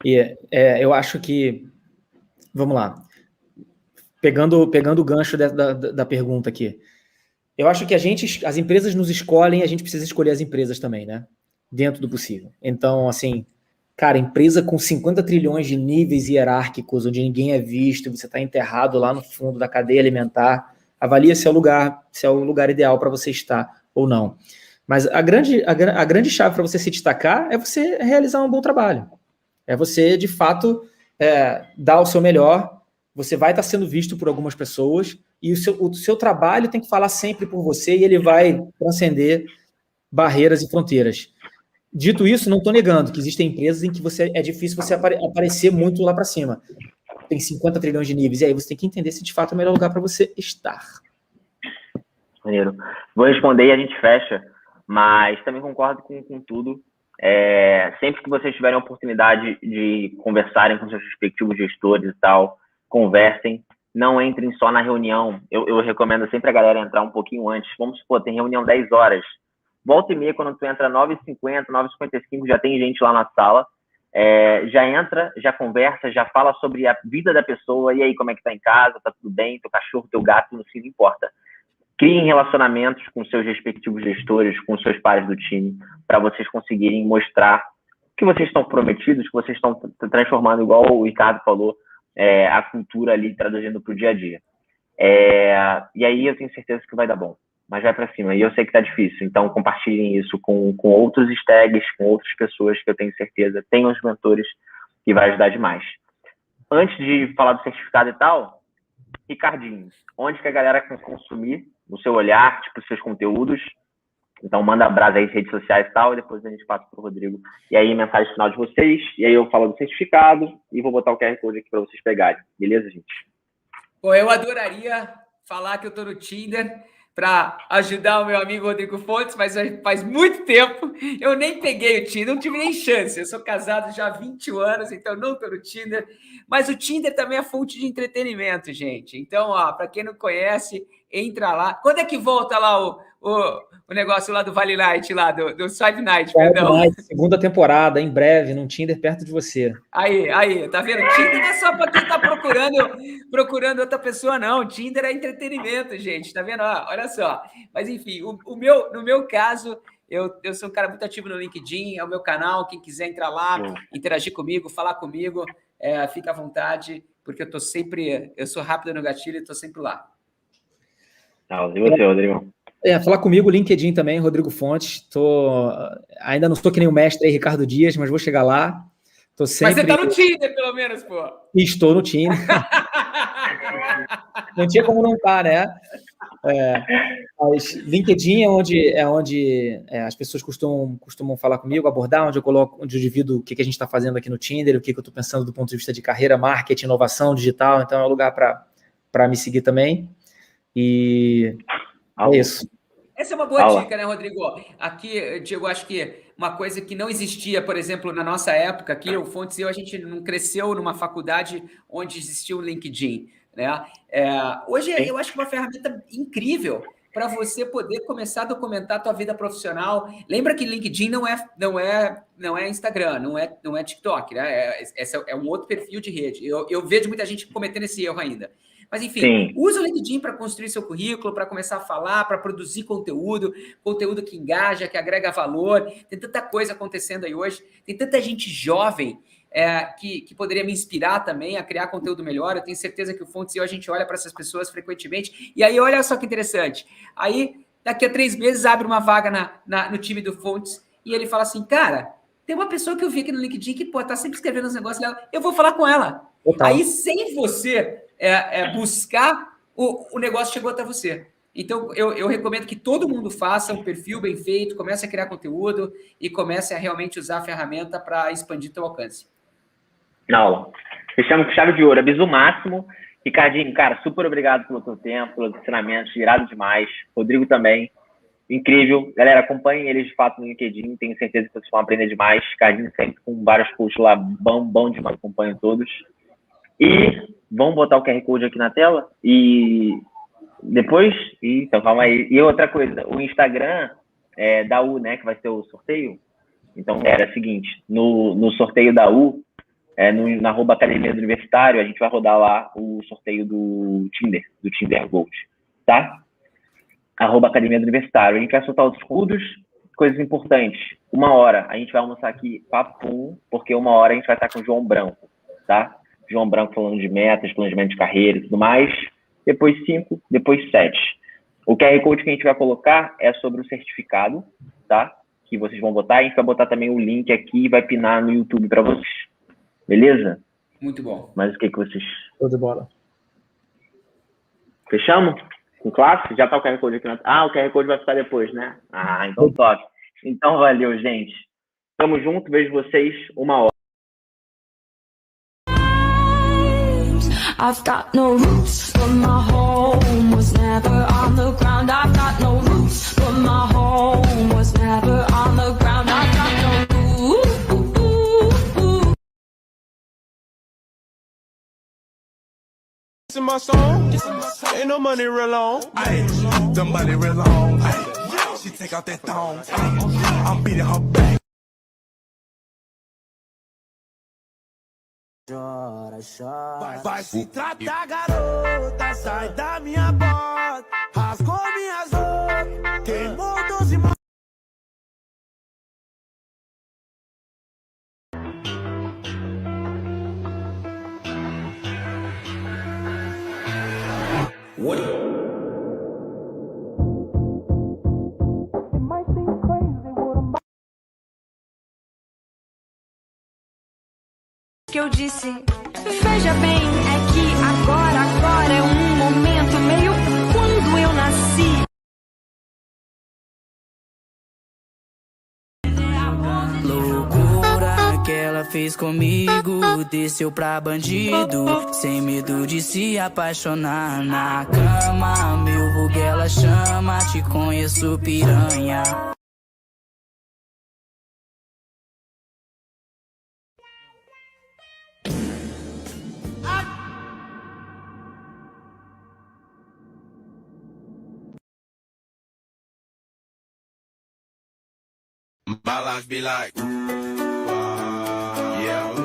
E eu acho que, vamos lá, pegando o gancho da pergunta aqui. Eu acho que as empresas nos escolhem, a gente precisa escolher as empresas também, né? Dentro do possível. Então, assim, cara, empresa com 50 trilhões de níveis hierárquicos, onde ninguém é visto, você está enterrado lá no fundo da cadeia alimentar, avalia se é o lugar ideal para você estar ou não. Mas a grande chave para você se destacar é você realizar um bom trabalho. É você, de fato, dar o seu melhor. Você vai estar sendo visto por algumas pessoas e o seu trabalho tem que falar sempre por você e ele vai transcender barreiras e fronteiras. Dito isso, não estou negando que existem empresas em que é difícil você aparecer muito lá para cima. Tem 50 trilhões de níveis, e aí você tem que entender se de fato é o melhor lugar para você estar. Maneiro. Vou responder e a gente fecha, mas também concordo com tudo. Sempre que vocês tiverem a oportunidade de conversarem com seus respectivos gestores e tal, conversem, não entrem só na reunião. Eu recomendo sempre a galera entrar um pouquinho antes. Vamos supor, tem reunião 10 horas. Volta e meia, quando tu entra 9h50, 9h55, já tem gente lá na sala. Já entra, já conversa, já fala sobre a vida da pessoa. E aí, como é que tá em casa? Tá tudo bem? Teu cachorro, teu gato, no fim, não importa. Criem relacionamentos com seus respectivos gestores, com seus pares do time, para vocês conseguirem mostrar que vocês estão comprometidos, que vocês estão transformando, igual o Ricardo falou, a cultura ali, traduzindo para o dia a dia. E aí eu tenho certeza que vai dar bom. Mas vai para cima. E eu sei que tá difícil. Então, compartilhem isso com outros stags, com outras pessoas que eu tenho certeza tenham os mentores e vai ajudar demais. Antes de falar do certificado e tal, Ricardinho, onde que a galera quer consumir no seu olhar, tipo, os seus conteúdos? Então, manda abraço aí nas redes sociais e tal, e depois a gente passa pro Rodrigo. E aí, mensagem final de vocês, e aí eu falo do certificado e vou botar o QR Code aqui para vocês pegarem. Beleza, gente? Pô, eu adoraria falar que eu tô no Tinder para ajudar o meu amigo Rodrigo Fontes, mas faz muito tempo eu nem peguei o Tinder, não tive nem chance. Eu sou casado já há 21 anos, então não estou no Tinder. Mas o Tinder também é fonte de entretenimento, gente. Então, para quem não conhece, entra lá. Quando é que volta lá o negócio lá do Vale Night, lá do Swipe Night, perdão? Night, segunda temporada, em breve, num Tinder perto de você. Aí, tá vendo? Tinder não é só para quem tá procurando outra pessoa, não. Tinder é entretenimento, gente, tá vendo? Olha só. Mas, enfim, no meu caso, eu sou um cara muito ativo no LinkedIn, é o meu canal, quem quiser entrar lá, interagir comigo, falar comigo, fica à vontade, porque eu sou rápido no gatilho e tô sempre lá. E você, Rodrigo? Falar comigo, LinkedIn também, Rodrigo Fontes. Ainda não sou que nem o mestre aí, Ricardo Dias, mas vou chegar lá. Tô sempre... Mas você tá no Tinder, pelo menos, pô. Estou no Tinder. Não tinha como não estar, né? Mas LinkedIn é onde as pessoas costumam falar comigo, abordar, onde eu divido o que a gente está fazendo aqui no Tinder, o que eu estou pensando do ponto de vista de carreira, marketing, inovação, digital. Então é um lugar para me seguir também. E é isso. Essa é uma boa dica, né, Rodrigo? Aqui, Diego, acho que uma coisa que não existia, por exemplo, na nossa época, aqui, o Fontes e eu, a gente não cresceu numa faculdade onde existia o LinkedIn, né? Hoje, eu acho que é uma ferramenta incrível para você poder começar a documentar a tua vida profissional. Lembra que LinkedIn não é Instagram, não é TikTok, né? Esse é um outro perfil de rede. Eu vejo muita gente cometendo esse erro ainda. Mas, enfim, usa o LinkedIn para construir seu currículo, para começar a falar, para produzir conteúdo que engaja, que agrega valor. Tem tanta coisa acontecendo aí hoje. Tem tanta gente jovem que poderia me inspirar também a criar conteúdo melhor. Eu tenho certeza que o Fontes e eu, a gente olha para essas pessoas frequentemente. E aí, olha só que interessante. Aí, daqui a 3 meses, abre uma vaga no time do Fontes e ele fala assim, cara, tem uma pessoa que eu vi aqui no LinkedIn que, tá sempre escrevendo os negócios dela. Eu vou falar com ela. Total. Aí, sem você buscar, o negócio chegou até você. Então, eu recomendo que todo mundo faça um perfil bem feito, comece a criar conteúdo e comece a realmente usar a ferramenta para expandir seu alcance. Na aula. Fechamos com chave de ouro. Aviso máximo. Ricardinho, cara, super obrigado pelo teu tempo, pelos ensinamentos, irado demais. Rodrigo também. Incrível. Galera, acompanhem eles de fato no LinkedIn. Tenho certeza que vocês vão aprender demais. Ricardinho sempre com vários posts lá, bom demais. Acompanho todos. E vamos botar o QR Code aqui na tela e depois... Então, calma aí. E outra coisa, o Instagram da U, né, que vai ser o sorteio. Então, era o seguinte, no sorteio da U, na @Academia do Universitário, a gente vai rodar lá o sorteio do Tinder Gold, tá? @Academia do Universitário. A gente vai soltar os escudos, coisas importantes. 1 hora, a gente vai almoçar aqui papum, porque 1 hora a gente vai estar com o João Branco, tá? João Branco falando de metas, planejamento de carreira e tudo mais. Depois 5, depois 7. O QR Code que a gente vai colocar é sobre o certificado, tá? Que vocês vão botar. A gente vai botar também o link aqui e vai pinar no YouTube para vocês. Beleza? Muito bom. Mas o que vocês... Show de bola. Fechamos? Com classe? Já tá o QR Code aqui. O QR Code vai ficar depois, né? Então top. Então valeu, gente. Tamo junto, vejo vocês 1 hora. I've got no roots, but my home was never on the ground. I've got no roots, but my home was never on the ground. I've got no roots. In my song, ain't no money real long. Ay, the money real long. Ay, she take out that thong. Ay, I'm beating her back. Chora, chora. Vai se tratar, garota. Sai da minha bota. Rasgou minhas roupas. Queimou 12 mãos. Que eu disse, veja bem, é que agora é um momento meio quando eu nasci. Loucura que ela fez comigo, desceu pra bandido, sem medo de se apaixonar na cama. Meu vulgo ela chama, te conheço piranha. My life be like, yeah.